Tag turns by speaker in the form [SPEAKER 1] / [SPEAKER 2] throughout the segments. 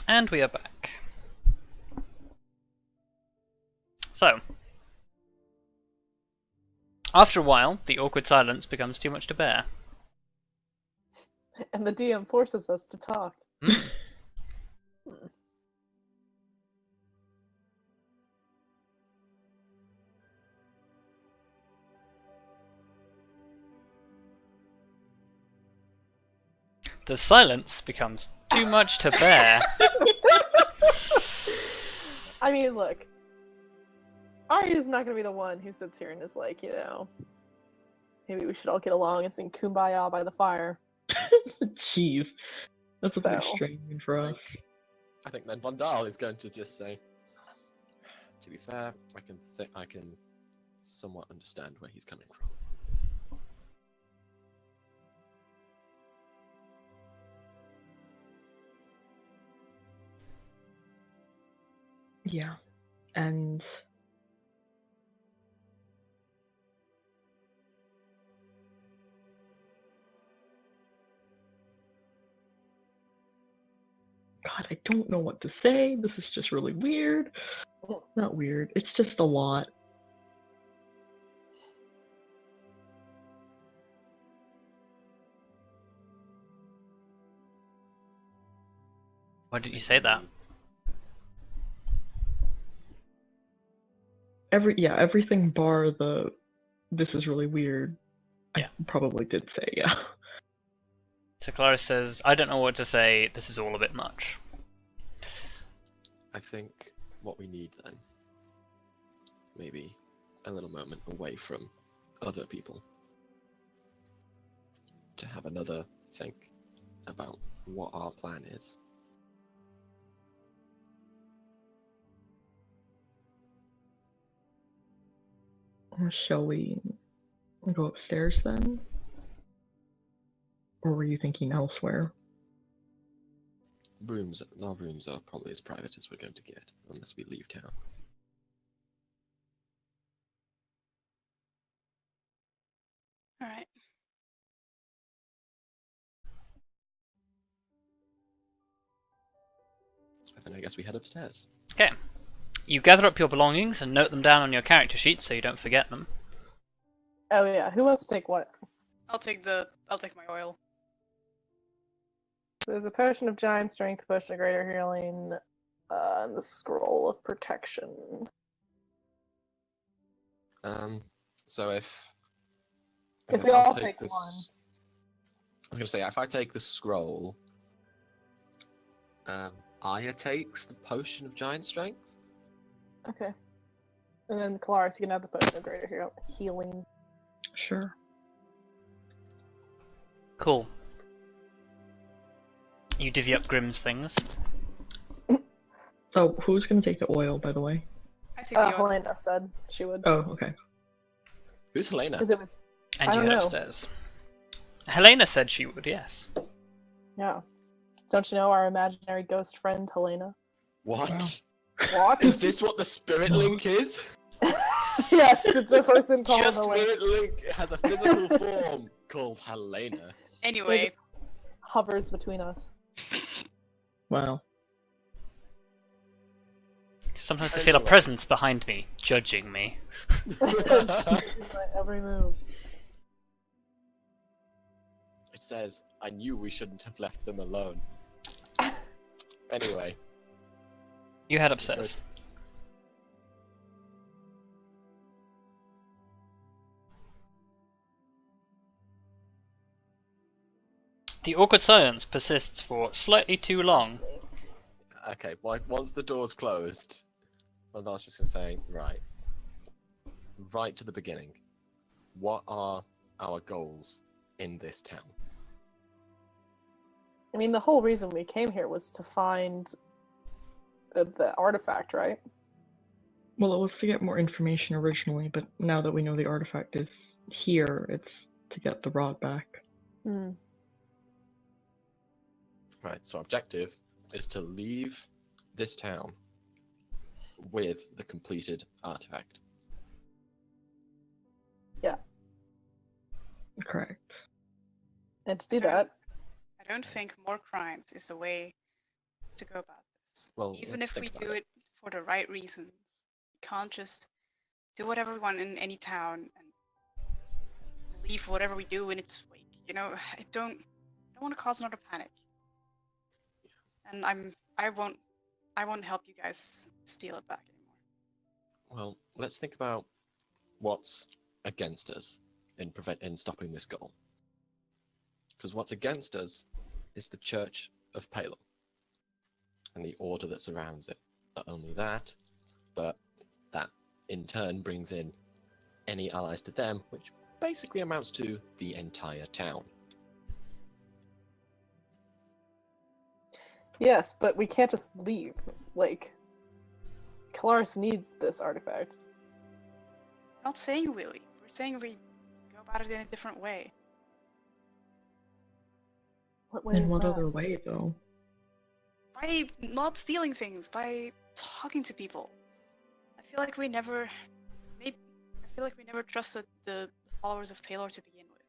[SPEAKER 1] And we are back. So, after a while, the awkward silence becomes too much to bear.
[SPEAKER 2] And the DM forces us to talk.
[SPEAKER 1] Mm. The silence becomes too much to bear.
[SPEAKER 2] I mean, look. Arya's not gonna be the one who sits here and is like, maybe we should all get along and sing Kumbaya by the fire.
[SPEAKER 3] Jeez. That's a bit
[SPEAKER 2] So.
[SPEAKER 3] strange for us.
[SPEAKER 4] I think then Vondal is going to just say, to be fair, I can somewhat understand where he's coming from.
[SPEAKER 3] Yeah. And God, I don't know what to say. This is just really weird. Not weird. It's just a lot.
[SPEAKER 1] Why did you say that?
[SPEAKER 3] Everything bar the this is really weird.
[SPEAKER 1] Yeah.
[SPEAKER 3] I probably did say, yeah.
[SPEAKER 1] So Kelariis says, I don't know what to say, this is all a bit much.
[SPEAKER 4] I think what we need then, maybe a little moment away from other people, to have another think about what our plan is.
[SPEAKER 3] Shall we go upstairs then? Or were you thinking elsewhere?
[SPEAKER 4] Our rooms are probably as private as we're going to get, unless we leave town.
[SPEAKER 5] Alright.
[SPEAKER 4] So then I guess we head upstairs.
[SPEAKER 1] Okay. You gather up your belongings and note them down on your character sheet so you don't forget them.
[SPEAKER 2] Oh yeah, who wants to take what?
[SPEAKER 5] I'll take my oil.
[SPEAKER 2] So there's a potion of giant strength, a potion of greater healing, and the scroll of protection.
[SPEAKER 4] So if
[SPEAKER 2] If
[SPEAKER 4] guess
[SPEAKER 2] we
[SPEAKER 4] I'll
[SPEAKER 2] all take
[SPEAKER 4] this,
[SPEAKER 2] one.
[SPEAKER 4] I was gonna say, if I take the scroll, Arya takes the potion of giant strength.
[SPEAKER 2] Okay. And then Kelariis, you can have the potion of greater healing.
[SPEAKER 3] Sure.
[SPEAKER 1] Cool. You divvy up Grimm's things.
[SPEAKER 3] So, who's gonna take the oil, by the way?
[SPEAKER 5] I see the oil.
[SPEAKER 2] Helena said she would.
[SPEAKER 3] Oh, okay.
[SPEAKER 4] Who's Helena?
[SPEAKER 2] Because it was,
[SPEAKER 1] And
[SPEAKER 2] I
[SPEAKER 1] you
[SPEAKER 2] don't
[SPEAKER 1] head
[SPEAKER 2] know.
[SPEAKER 1] upstairs. Helena said she would, yes.
[SPEAKER 2] yeah. Don't you know our imaginary ghost friend, Helena?
[SPEAKER 4] What?
[SPEAKER 2] What?
[SPEAKER 4] Is this what the spirit link is?
[SPEAKER 2] Yes, it's a person called
[SPEAKER 4] Just
[SPEAKER 2] Helena.
[SPEAKER 4] spirit link has a physical form called Helena.
[SPEAKER 5] Anyway,
[SPEAKER 2] It hovers between us.
[SPEAKER 3] Wow.
[SPEAKER 1] Sometimes I feel a
[SPEAKER 4] Anyway.
[SPEAKER 1] presence behind me, judging me.
[SPEAKER 2] My every move.
[SPEAKER 4] It says, I knew we shouldn't have left them alone. Anyway.
[SPEAKER 1] You head upstairs. The awkward silence persists for slightly too long.
[SPEAKER 4] Okay, once the door's closed, Vondal's just going to say, right to the beginning. What are our goals in this town?
[SPEAKER 2] I mean, the whole reason we came here was to find the artifact, right?
[SPEAKER 3] Well, it was to get more information originally, but now that we know the artifact is here, it's to get the rod back.
[SPEAKER 2] Hmm.
[SPEAKER 4] Right, so objective is to leave this town with the completed artifact.
[SPEAKER 2] Yeah.
[SPEAKER 3] Correct.
[SPEAKER 2] And to do that,
[SPEAKER 5] I don't think more crimes is the way to go about Because
[SPEAKER 4] Well,
[SPEAKER 5] even
[SPEAKER 4] let's
[SPEAKER 5] if we
[SPEAKER 4] think
[SPEAKER 5] do
[SPEAKER 4] about
[SPEAKER 5] it for the right reasons, we can't just do whatever we want in any town and leave whatever we do in its wake. You know, I don't want to cause another panic. And I won't help you guys steal it back anymore.
[SPEAKER 4] Well, let's think about what's against us in stopping this goal. Because what's against us is the Church of Palor and the order that surrounds it. Not only that, but that in turn brings in any allies to them, which basically amounts to the entire town.
[SPEAKER 2] Yes, but we can't just leave. Like, Kelariis needs this artifact.
[SPEAKER 5] We're not saying we leave. We're saying we go about it in a different way.
[SPEAKER 2] What way
[SPEAKER 3] In
[SPEAKER 2] is
[SPEAKER 3] what
[SPEAKER 2] that?
[SPEAKER 3] other way, though?
[SPEAKER 5] By not stealing things, by talking to people. I feel like we never trusted the followers of Palor to begin with.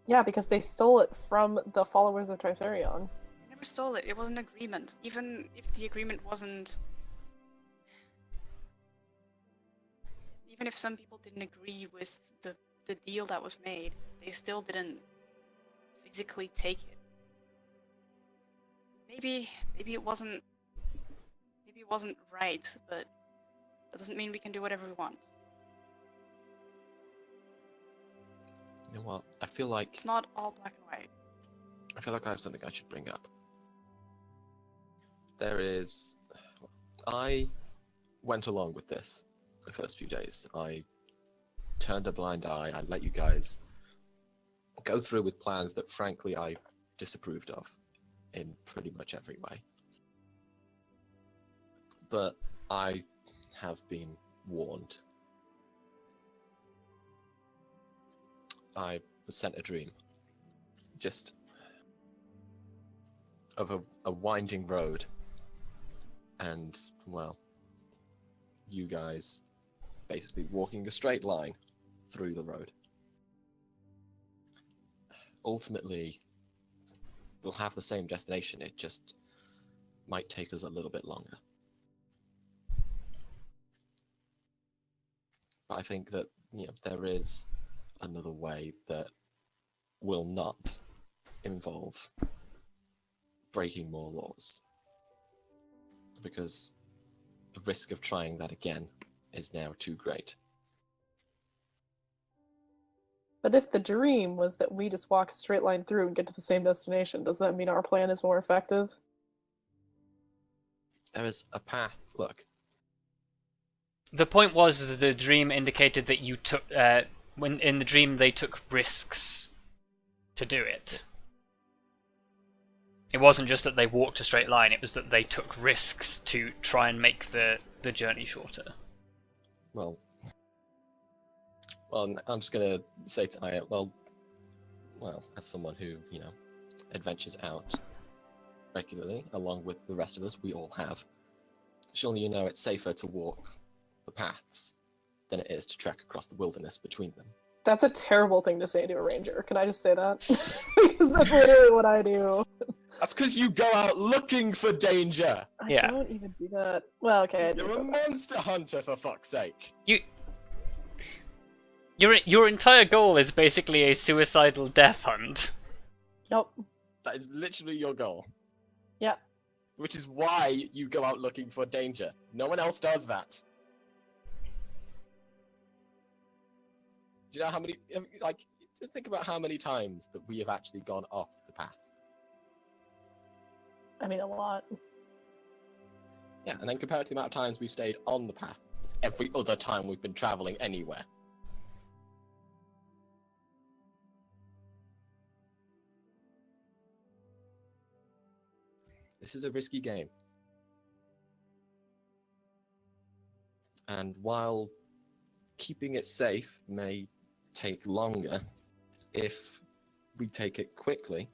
[SPEAKER 2] Yeah, because they stole it from the followers of Tritherion.
[SPEAKER 5] They never stole it. It was an agreement. Even if the agreement wasn't... Even if some people didn't agree with the deal that was made, they still didn't physically take it. Maybe it wasn't right, but that doesn't mean we can do whatever we want.
[SPEAKER 4] You know what? I feel like
[SPEAKER 5] It's not all black and white.
[SPEAKER 4] I have something I should bring up. I went along with this the first few days. I turned a blind eye. I let you guys go through with plans that frankly I disapproved of in pretty much every way. But I have been warned. I was sent a dream. Just of a winding road. And, well, you guys basically walking a straight line through the road. Ultimately, we'll have the same destination, it just might take us a little bit longer. But I think that, there is another way that will not involve breaking more laws. Because the risk of trying that again is now too great.
[SPEAKER 2] But if the dream was that we just walk a straight line through and get to the same destination, does that mean our plan is more effective?
[SPEAKER 4] There is a path. Look.
[SPEAKER 1] The point was that the dream indicated that you took, when in the dream they took risks to do it. It wasn't just that they walked a straight line, it was that they took risks to try and make the journey shorter.
[SPEAKER 4] Well, I'm just gonna say to Arya, well, as someone who, adventures out regularly, along with the rest of us, we all have, surely you know it's safer to walk the paths than it is to trek across the wilderness between them.
[SPEAKER 2] That's a terrible thing to say to a ranger. Can I just say that? Because that's literally what I do.
[SPEAKER 4] That's because you go out looking for danger!
[SPEAKER 2] I
[SPEAKER 1] Yeah.
[SPEAKER 2] don't even do that. Well, okay, I do
[SPEAKER 4] You're a
[SPEAKER 2] something.
[SPEAKER 4] monster hunter, for fuck's sake!
[SPEAKER 1] Your entire goal is basically a suicidal death hunt.
[SPEAKER 2] Yep.
[SPEAKER 4] That is literally your goal.
[SPEAKER 2] Yeah.
[SPEAKER 4] Which is why you go out looking for danger. No one else does that. Do you know how many, just think about how many times that we have actually gone off the path.
[SPEAKER 2] I mean, a lot.
[SPEAKER 4] Yeah, and then compared to the amount of times we've stayed on the path, it's every other time we've been traveling anywhere. This is a risky game. And while keeping it safe may take longer, if we take it quickly,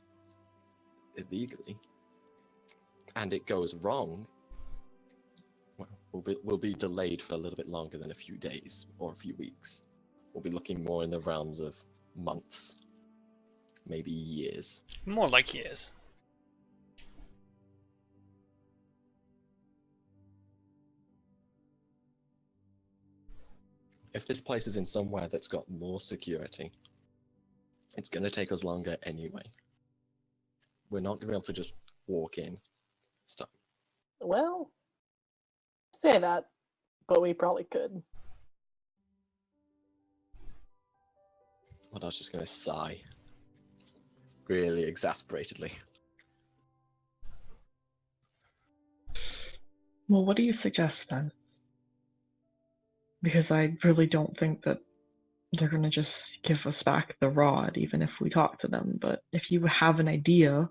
[SPEAKER 4] illegally, and it goes wrong, well, we'll be delayed for a little bit longer than a few days or a few weeks. We'll be looking more in the realms of months, maybe years.
[SPEAKER 1] More like years.
[SPEAKER 4] if this place is in somewhere that's got more security, it's going to take us longer anyway. We're not going to be able to just walk in. Stop.
[SPEAKER 2] Well, say that, but we probably could.
[SPEAKER 4] Well, I was just going to sigh. Really exasperatedly.
[SPEAKER 3] Well, what do you suggest then? Because I really don't think that they're gonna just give us back the rod, even if we talk to them. But if you have an idea,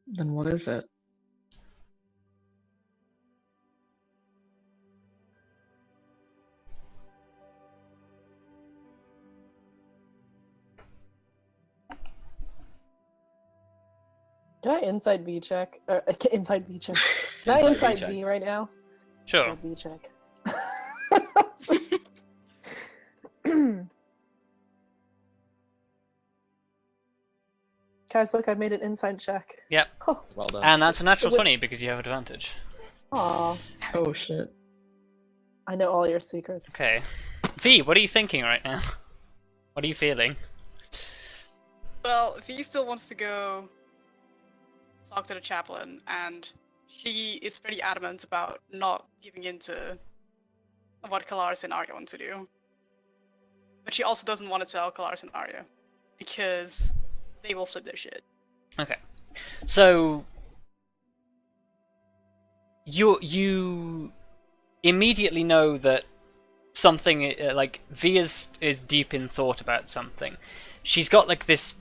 [SPEAKER 3] then what is it?
[SPEAKER 2] Can I inside V check? Inside V check. Can I
[SPEAKER 4] Inside V
[SPEAKER 2] inside
[SPEAKER 4] check.
[SPEAKER 2] V right now?
[SPEAKER 1] Sure.
[SPEAKER 2] Inside V check. Guys, look, I made an inside check.
[SPEAKER 1] Yep.
[SPEAKER 2] Oh,
[SPEAKER 4] Well done.
[SPEAKER 1] And that's a natural 20 because you have advantage.
[SPEAKER 2] aw,
[SPEAKER 3] Oh shit.
[SPEAKER 2] I know all your secrets.
[SPEAKER 1] Okay. V, what are you thinking right now? What are you feeling?
[SPEAKER 5] Well, V still wants to go talk to the chaplain, and she is pretty adamant about not giving in to what Kelariis and Arya want to do. But she also doesn't want to tell Kelariis and Arya, because they will flip their shit.
[SPEAKER 1] Okay. So you immediately know that something like V is deep in thought about something. She's got like this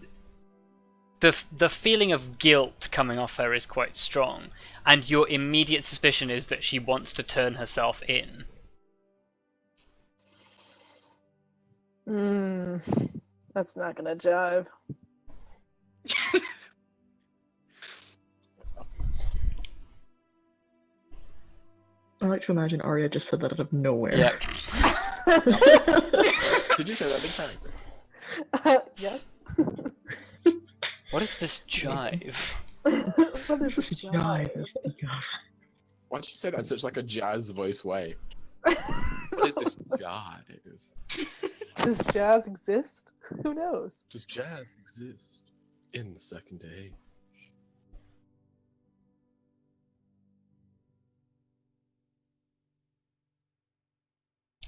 [SPEAKER 1] the feeling of guilt coming off her is quite strong, and your immediate suspicion is that she wants to turn herself in.
[SPEAKER 2] That's not gonna jive.
[SPEAKER 3] I like to imagine Arya just said that out of nowhere.
[SPEAKER 1] Yeah.
[SPEAKER 4] Did you say that big time?
[SPEAKER 2] Yes.
[SPEAKER 1] What is this jive?
[SPEAKER 2] What is
[SPEAKER 3] This is jive.
[SPEAKER 4] Why did you say that in such like a jazz voice way? What is this jive?
[SPEAKER 2] Does jazz exist? Who knows?
[SPEAKER 4] Does jazz exist in the second age?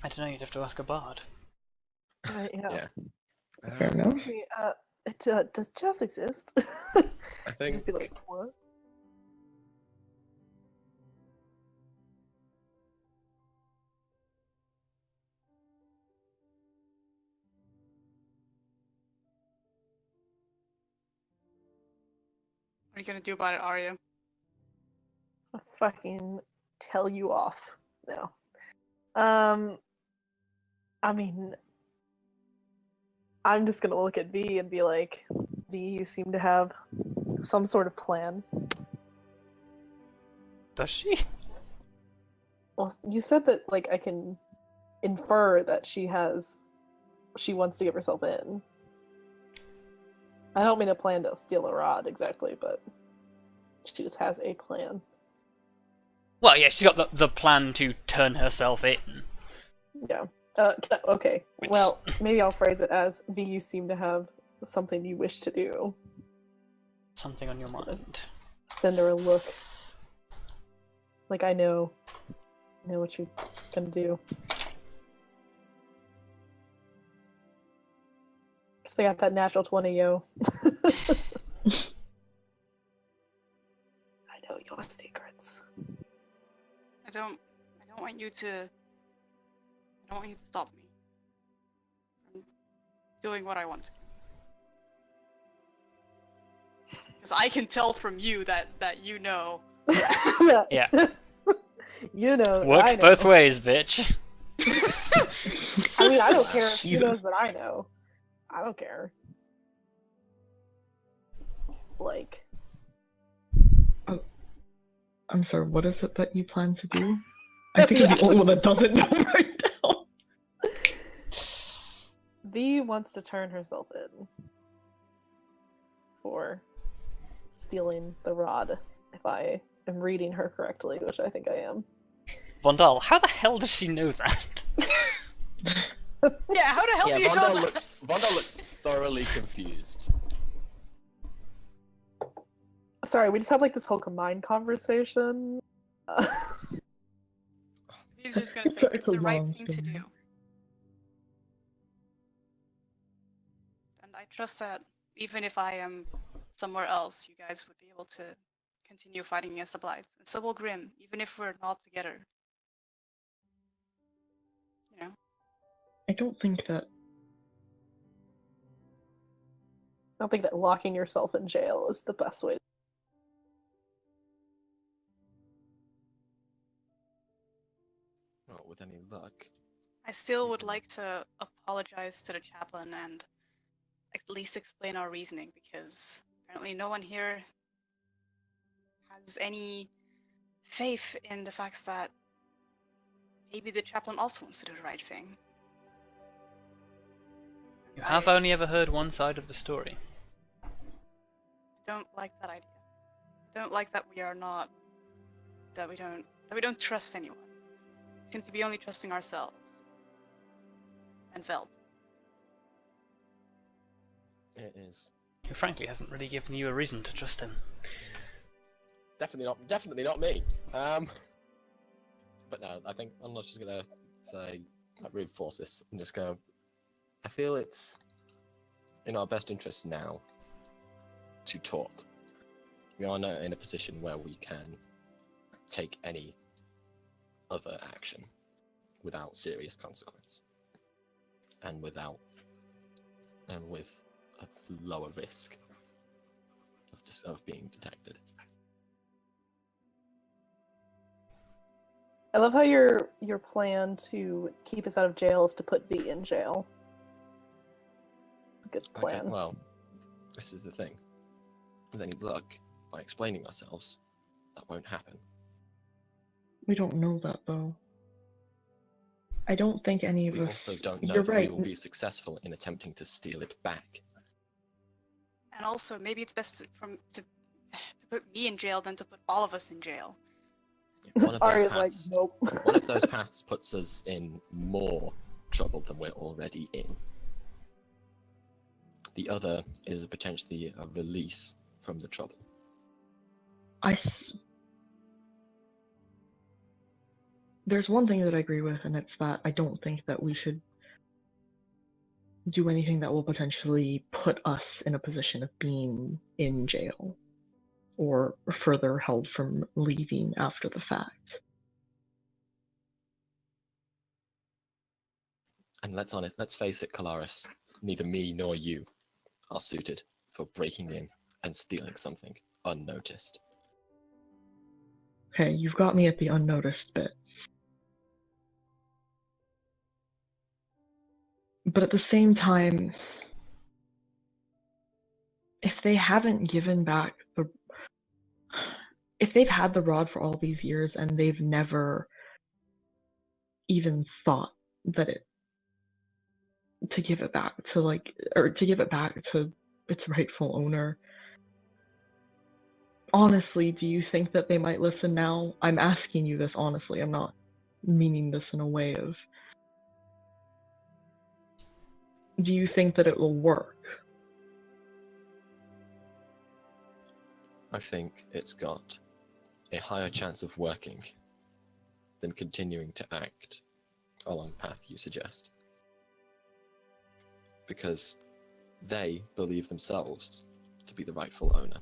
[SPEAKER 1] I don't know, you'd have to ask a bard.
[SPEAKER 2] Yeah.
[SPEAKER 3] Fair enough.
[SPEAKER 2] Excuse me, does jazz exist?
[SPEAKER 4] I think
[SPEAKER 2] Just be like, what?
[SPEAKER 5] What are you gonna do about it, Arya?
[SPEAKER 2] I'll fucking tell you off. No. I mean, I'm just gonna look at V and be like, V, you seem to have some sort of plan.
[SPEAKER 1] Does she?
[SPEAKER 2] Well, you said that, like, I can infer that she wants to give herself in. I don't mean a plan to steal a rod exactly, but she just has a plan.
[SPEAKER 1] Well, yeah, she's got the plan to turn herself in.
[SPEAKER 2] Yeah. Okay.
[SPEAKER 1] Which-
[SPEAKER 2] Well, maybe I'll phrase it as, V, you seem to have something you wish to do.
[SPEAKER 1] Something on your
[SPEAKER 2] So-
[SPEAKER 1] mind.
[SPEAKER 2] Send her a look. Like, I know what you're gonna do. Cause I got that natural 20, yo. I know your secrets.
[SPEAKER 5] I don't want you to stop me from doing what I want to do. Because I can tell from you that you know.
[SPEAKER 1] Yeah.
[SPEAKER 2] You know. that
[SPEAKER 1] Works
[SPEAKER 2] I know.
[SPEAKER 1] both ways, bitch.
[SPEAKER 2] I mean, I don't care if she
[SPEAKER 3] Jesus.
[SPEAKER 2] knows that I know. I don't care. Like,
[SPEAKER 3] I'm sorry, what is it that you plan to do? I think I'm the only one that doesn't know right now.
[SPEAKER 2] V wants to turn herself in for stealing the rod, if I am reading her correctly, which I think I am.
[SPEAKER 1] Vondal, how the hell does she know that?
[SPEAKER 5] Yeah, how the hell
[SPEAKER 4] Yeah,
[SPEAKER 5] do you know
[SPEAKER 4] Vondal
[SPEAKER 5] that?
[SPEAKER 4] Vondal looks thoroughly confused.
[SPEAKER 2] Sorry, we just had like this whole combined conversation.
[SPEAKER 5] He's just gonna say it's
[SPEAKER 3] a
[SPEAKER 5] the right
[SPEAKER 3] long
[SPEAKER 5] thing to
[SPEAKER 3] story.
[SPEAKER 5] do. And I trust that even if I am somewhere else, you guys would be able to continue fighting against the Blight. And so will Grim, even if we're not together. You know?
[SPEAKER 3] I don't think that.
[SPEAKER 2] I don't think that locking yourself in jail is the best way.
[SPEAKER 4] Not with any luck.
[SPEAKER 5] I still would like to apologize to the chaplain and at least explain our reasoning, because apparently no one here has any faith in the fact that maybe the chaplain also wants to do the right thing.
[SPEAKER 1] You have only ever heard one side of the story.
[SPEAKER 5] Don't like that idea. Don't like that we are not that we don't trust anyone. We seem to be only trusting ourselves. And Veld.
[SPEAKER 4] It is
[SPEAKER 1] Who frankly hasn't really given you a reason to trust him.
[SPEAKER 4] definitely not me. But no, I think I'm not just gonna say reinforce this and just go. I feel it's in our best interest now to talk. We are now in a position where we can take any other action without serious consequence, and with a lower risk of being detected.
[SPEAKER 2] I love how your plan to keep us out of jail is to put V in jail. Good plan.
[SPEAKER 4] Okay, well, this is the thing. With any luck, by explaining ourselves, that won't happen.
[SPEAKER 3] We don't know that though. I don't think any of
[SPEAKER 4] We
[SPEAKER 3] us.
[SPEAKER 4] also don't know
[SPEAKER 3] You're
[SPEAKER 4] that
[SPEAKER 3] right.
[SPEAKER 4] we will be successful in attempting to steal it back.
[SPEAKER 5] And also, maybe it's best to put me in jail than to put all of us in jail.
[SPEAKER 4] One of those
[SPEAKER 2] Arya's like,
[SPEAKER 4] paths,
[SPEAKER 2] nope.
[SPEAKER 4] one of those paths puts us in more trouble than we're already in. The other is potentially a release from the trouble.
[SPEAKER 3] There's one thing that I agree with, and it's that I don't think that we should do anything that will potentially put us in a position of being in jail or further held from leaving after the fact.
[SPEAKER 4] And let's face it, Kelariis, neither me nor you are suited for breaking in and stealing something unnoticed.
[SPEAKER 3] Okay, you've got me at the unnoticed bit. But at the same time, if they haven't given back if they've had the rod for all these years and they've never even thought that to give it back to its rightful owner, honestly, do you think that they might listen now? I'm asking you this honestly. I'm not meaning this in a way of. Do you think that it will work?
[SPEAKER 4] I think it's got a higher chance of working than continuing to act along the path you suggest. Because they believe themselves to be the rightful owner.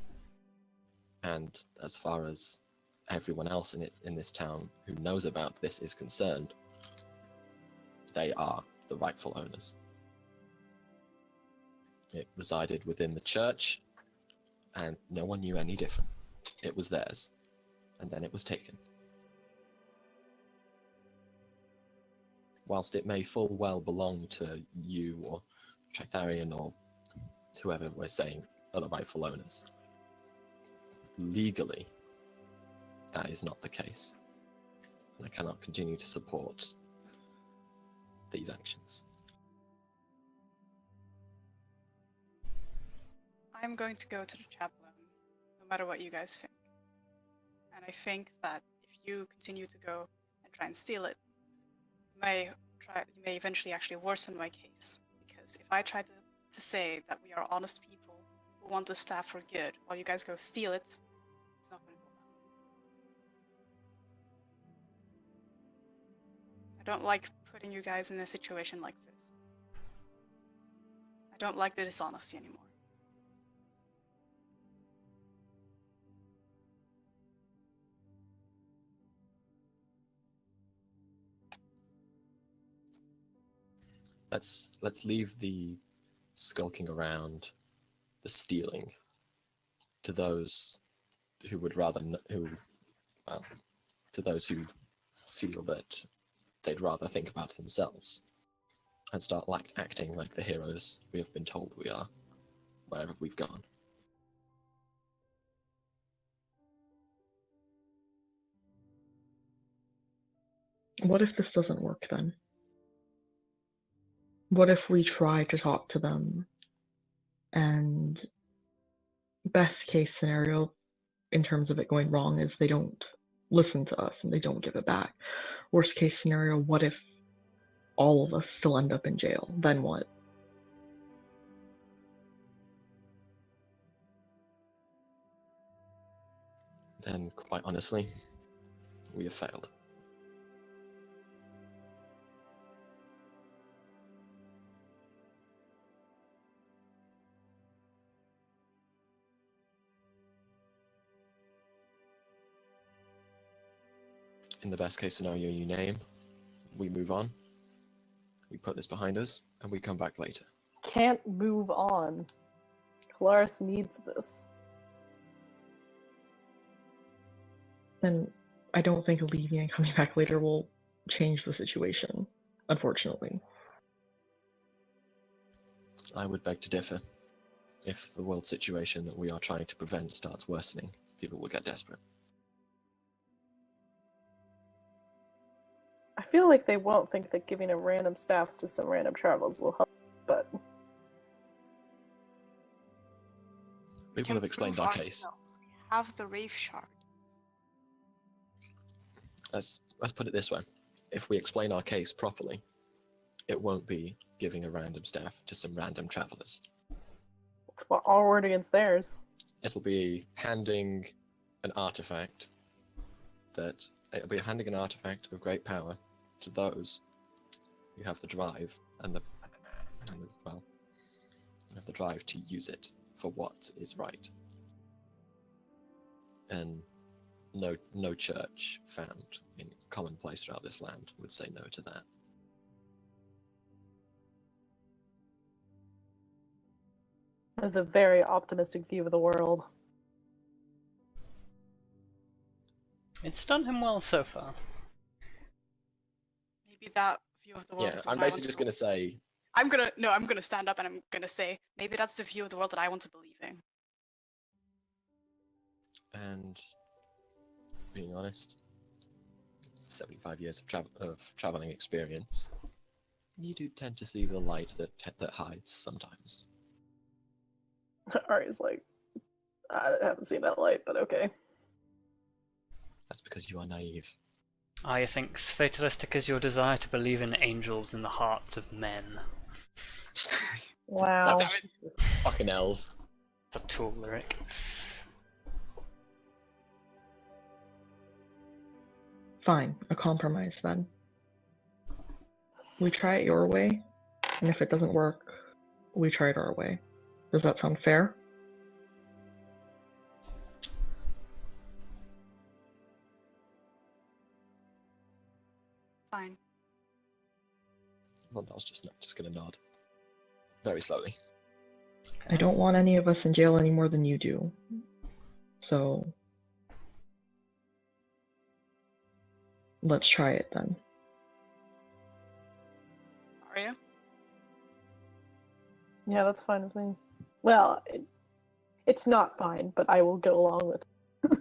[SPEAKER 4] And as far as everyone else in this town who knows about this is concerned, they are the rightful owners. It resided within the church, and no one knew any different. It was theirs, and then it was taken. Whilst it may full well belong to you or Tritharion or whoever we're saying are the rightful owners, legally, that is not the case. And I cannot continue to support these actions.
[SPEAKER 5] I'm going to go to the chaplain, no matter what you guys think. And I think that if you continue to go and try and steal it, you may eventually actually worsen my case. Because if I try to say that we are honest people who want the staff for good, while you guys go steal it, it's not going to go well. I don't like putting you guys in a situation like this. I don't like the dishonesty anymore.
[SPEAKER 4] Let's leave the skulking around, the stealing, to those who would rather to those who feel that they'd rather think about themselves and start acting like the heroes we have been told we are wherever we've gone.
[SPEAKER 3] What if this doesn't work then? What if we try to talk to them and best case scenario in terms of it going wrong is they don't listen to us and they don't give it back. Worst case scenario, what if all of us still end up in jail? Then what?
[SPEAKER 4] Then, quite honestly, we have failed. In the best case scenario you name, we move on, we put this behind us, and we come back later.
[SPEAKER 2] Can't move on. Kelariis needs this.
[SPEAKER 3] And I don't think leaving and coming back later will change the situation, unfortunately.
[SPEAKER 4] I would beg to differ. If the world situation that we are trying to prevent starts worsening, people will get desperate.
[SPEAKER 2] I feel like they won't think that giving a random staffs to some random travelers will help, but
[SPEAKER 4] We will have explained our case.
[SPEAKER 5] We have the Wraith Shard.
[SPEAKER 4] Let's put it this way. If we explain our case properly, it won't be giving a random staff to some random travelers.
[SPEAKER 2] it's what our word against theirs.
[SPEAKER 4] It'll be handing an artifact of great power to those who have the drive and the drive to use it for what is right. And no church found in commonplace throughout this land would say no to that.
[SPEAKER 2] That's a very optimistic view of the world.
[SPEAKER 1] It's done him well so far.
[SPEAKER 5] Maybe that view of the world
[SPEAKER 4] Yeah,
[SPEAKER 5] is what
[SPEAKER 4] I'm
[SPEAKER 5] I want
[SPEAKER 4] basically
[SPEAKER 5] to
[SPEAKER 4] just going to say,
[SPEAKER 5] I'm gonna stand up and I'm gonna say, maybe that's the view of the world that I want to believe in.
[SPEAKER 4] and being honest, 75 years of traveling experience, you do tend to see the light that hides sometimes.
[SPEAKER 2] Arya's like, I haven't seen that light, but okay.
[SPEAKER 4] That's because you are naive.
[SPEAKER 1] Arya thinks fatalistic is your desire to believe in angels in the hearts of men.
[SPEAKER 2] Wow.
[SPEAKER 4] Damn it. Fucking elves.
[SPEAKER 1] It's a Tool lyric.
[SPEAKER 3] Fine, a compromise then. We try it your way, and if it doesn't work, we try it our way. Does that sound fair?
[SPEAKER 5] Fine.
[SPEAKER 4] Vondal's just going to nod. Very slowly.
[SPEAKER 3] I don't want any of us in jail any more than you do. So let's try it then.
[SPEAKER 5] Arya?
[SPEAKER 2] Yeah, that's fine with me. Well, it's not fine, but I will go along with it.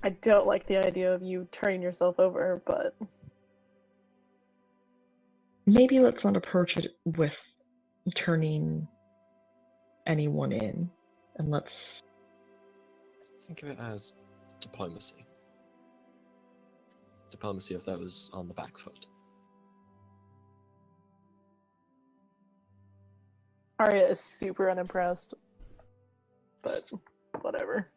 [SPEAKER 2] I don't like the idea of you turning yourself over, but
[SPEAKER 3] Maybe let's not approach it with turning anyone in, and let's...
[SPEAKER 4] Think of it as diplomacy. diplomacy of those on the back foot.
[SPEAKER 2] Arya is super unimpressed, but whatever.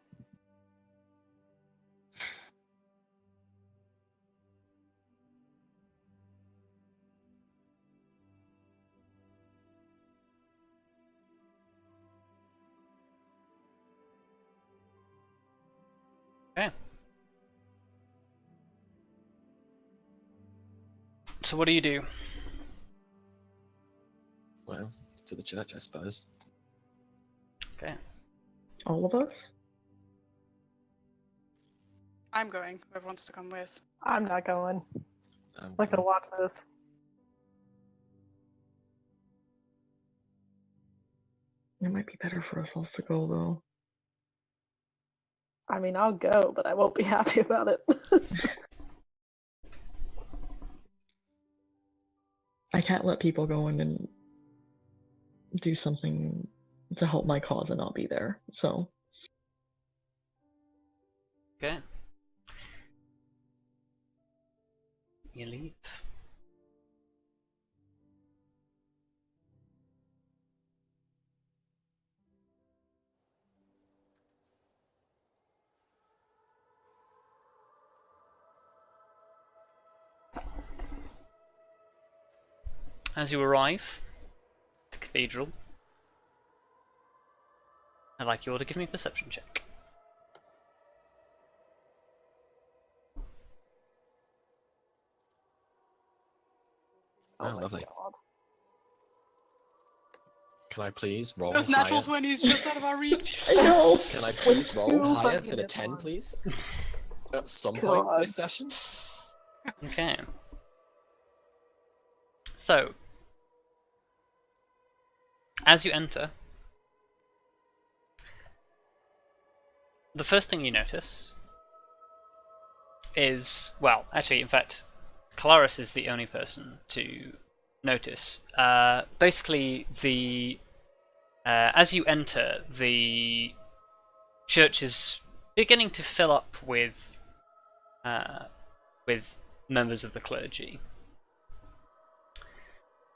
[SPEAKER 1] Okay. So what do you do?
[SPEAKER 4] Well, to the church, I suppose.
[SPEAKER 1] Okay.
[SPEAKER 3] All of us?
[SPEAKER 5] I'm going. Whoever wants to come with.
[SPEAKER 2] I'm not going.
[SPEAKER 4] I'm
[SPEAKER 2] I'm not gonna watch this.
[SPEAKER 3] It might be better for us all to go, though.
[SPEAKER 2] I mean, I'll go, but I won't be happy about it.
[SPEAKER 3] I can't let people go in and do something to help my cause and not be there, so.
[SPEAKER 1] Okay. You leave. As you arrive at the cathedral, I'd like you all to give me a perception check.
[SPEAKER 4] Oh,
[SPEAKER 2] my
[SPEAKER 4] lovely.
[SPEAKER 2] God.
[SPEAKER 4] Can I please roll
[SPEAKER 5] Those
[SPEAKER 4] higher?
[SPEAKER 5] natural 20s just out of our reach.
[SPEAKER 3] I know!
[SPEAKER 4] Can I please roll
[SPEAKER 2] Too
[SPEAKER 4] higher
[SPEAKER 2] fucking
[SPEAKER 4] than a
[SPEAKER 2] good
[SPEAKER 4] 10,
[SPEAKER 2] one.
[SPEAKER 4] please? At some point
[SPEAKER 2] God.
[SPEAKER 4] this session?
[SPEAKER 1] Okay. So, as you enter, the first thing you notice is, well, actually, in fact, Kelariis is the only person to notice. Basically, as you enter, the church is beginning to fill up with members of the clergy,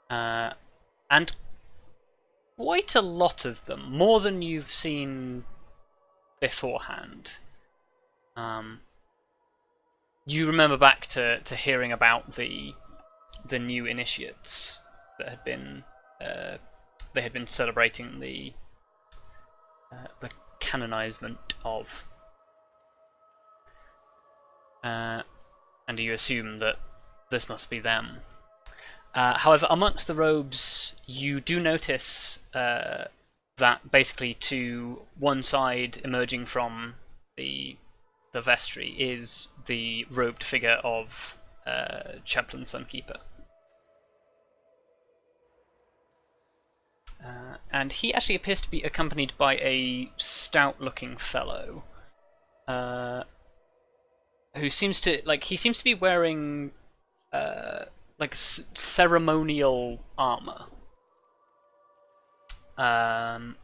[SPEAKER 1] and quite a lot of them, more than you've seen beforehand. You remember back to hearing about the new initiates that had been they had been celebrating the canonizement of, and you assume that this must be them. However, amongst the robes, you do notice that basically to one side, emerging from the vestry, is the robed figure of Chaplain Sunkeeper. And he actually appears to be accompanied by a stout-looking fellow, who seems to be wearing ceremonial armor, and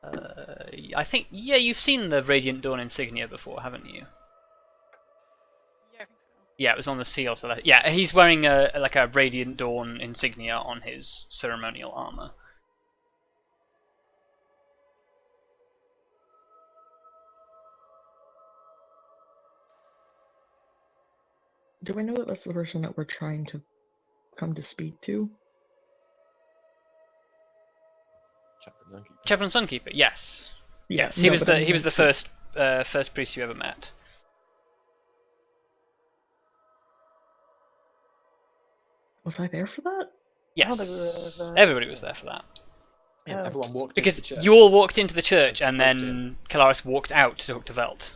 [SPEAKER 1] I think, yeah, you've seen the Radiant Dawn insignia before, haven't you?
[SPEAKER 5] Yeah, I think so.
[SPEAKER 1] Yeah, it was on the seal. So yeah, he's wearing a Radiant Dawn insignia on his ceremonial armor.
[SPEAKER 3] Do we know that that's the person that we're trying to come to speak to?
[SPEAKER 1] Chaplain Sunkeeper, yes.
[SPEAKER 3] Yeah,
[SPEAKER 1] Yes, he
[SPEAKER 3] no,
[SPEAKER 1] was
[SPEAKER 3] but I
[SPEAKER 1] the
[SPEAKER 3] mean,
[SPEAKER 1] he was the
[SPEAKER 3] like,
[SPEAKER 1] first priest you ever met.
[SPEAKER 3] Was I there for that?
[SPEAKER 1] Yes,
[SPEAKER 2] don't think we were there for that.
[SPEAKER 1] everybody was there for that.
[SPEAKER 4] Yeah,
[SPEAKER 2] Oh.
[SPEAKER 4] everyone walked
[SPEAKER 1] Because
[SPEAKER 4] into the church.
[SPEAKER 1] you all walked into the church,
[SPEAKER 4] And
[SPEAKER 1] and
[SPEAKER 4] stalked
[SPEAKER 1] then Kelariis walked out to talk to Velt.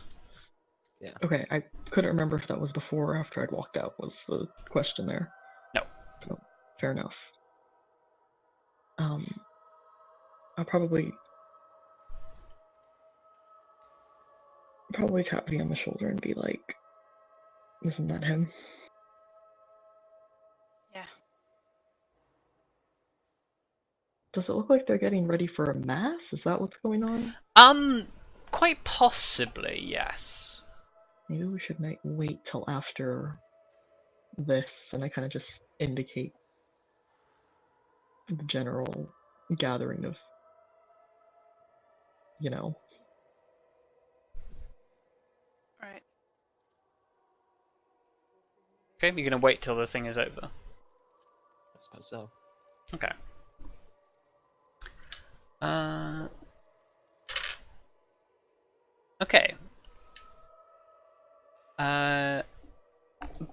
[SPEAKER 4] Yeah.
[SPEAKER 3] Okay, I couldn't remember if that was before or after I'd walked out, was the question there.
[SPEAKER 1] No.
[SPEAKER 3] So, fair enough. I'll probably tap me on the shoulder and be like, isn't that him?
[SPEAKER 5] Yeah.
[SPEAKER 3] Does it look like they're getting ready for a mass? Is that what's going on?
[SPEAKER 1] Quite possibly, yes.
[SPEAKER 3] Maybe we should wait till after this, and I kind of just indicate the general gathering of,
[SPEAKER 5] Alright.
[SPEAKER 1] Okay, you're gonna wait till the thing is over.
[SPEAKER 4] I suppose so.
[SPEAKER 1] Okay. Okay.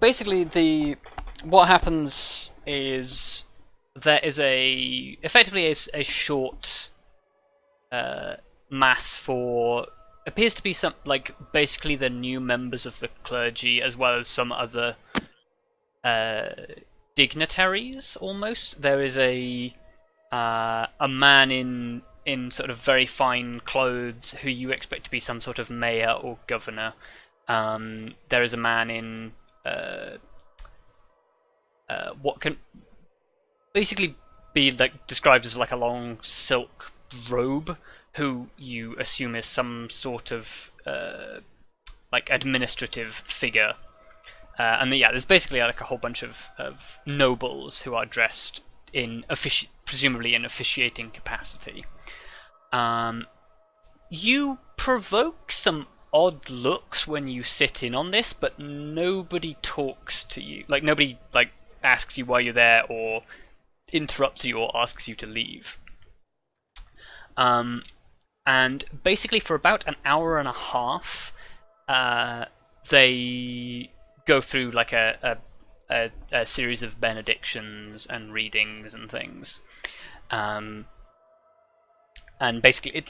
[SPEAKER 1] Basically, what happens is there is effectively a short mass for appears to be some basically the new members of the clergy as well as some other dignitaries almost. There is a man in sort of very fine clothes who you expect to be some sort of mayor or governor. There is a man in what can basically be described as a long silk robe, who you assume is some sort of administrative figure. And there's basically a whole bunch of nobles who are dressed in presumably in officiating capacity. You provoke some odd looks when you sit in on this, but nobody talks to you. Nobody asks you why you're there or interrupts you or asks you to leave. And basically for about an hour and a half, they go through a series of benedictions and readings and things. And basically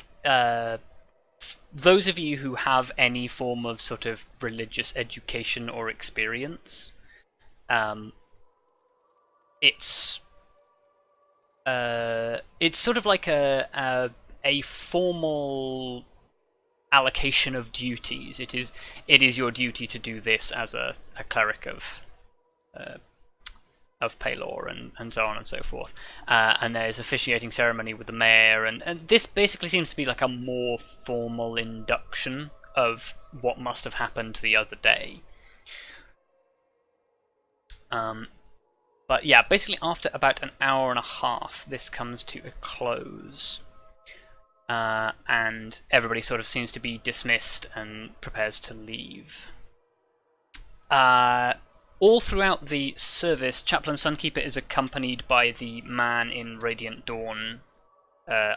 [SPEAKER 1] those of you who have any form of sort of religious education or experience, it's sort of like a formal allocation of duties. It is your duty to do this as a cleric of Pelor and so on and so forth. And there's officiating ceremony with the mayor, and this basically seems to be a more formal induction of what must have happened the other day. But yeah, basically after about an hour and a half, this comes to a close. And everybody sort of seems to be dismissed and prepares to leave. All throughout the service, Chaplain Sunkeeper is accompanied by the man in Radiant Dawn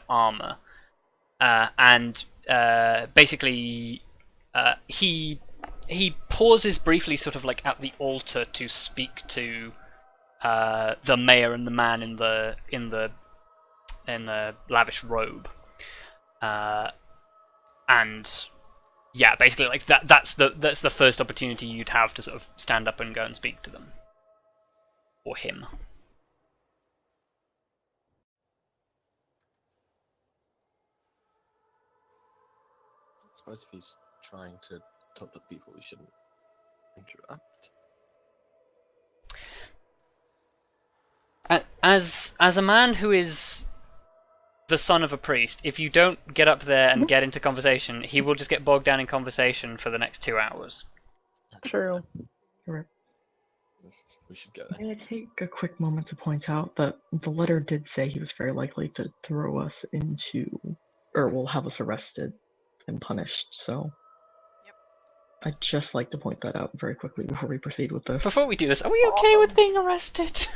[SPEAKER 1] armor. And basically, he pauses briefly sort of at the altar to speak to the mayor and the man in the lavish robe. And yeah, basically that's the first opportunity you'd have to sort of stand up and go and speak to them. Or him.
[SPEAKER 4] I suppose if he's trying to talk to the people, we shouldn't interrupt.
[SPEAKER 1] As a man who is the son of a priest, if you don't get up there and get into conversation, he will just get bogged down in conversation for the next 2 hours.
[SPEAKER 2] True.
[SPEAKER 3] Correct.
[SPEAKER 4] We should go there.
[SPEAKER 3] May I take a quick moment to point out that the letter did say he was very likely to throw us into, or will have us arrested and punished, so
[SPEAKER 5] Yep.
[SPEAKER 3] I'd just like to point that out very quickly before we proceed with this.
[SPEAKER 1] Before we do this, are we okay with being arrested?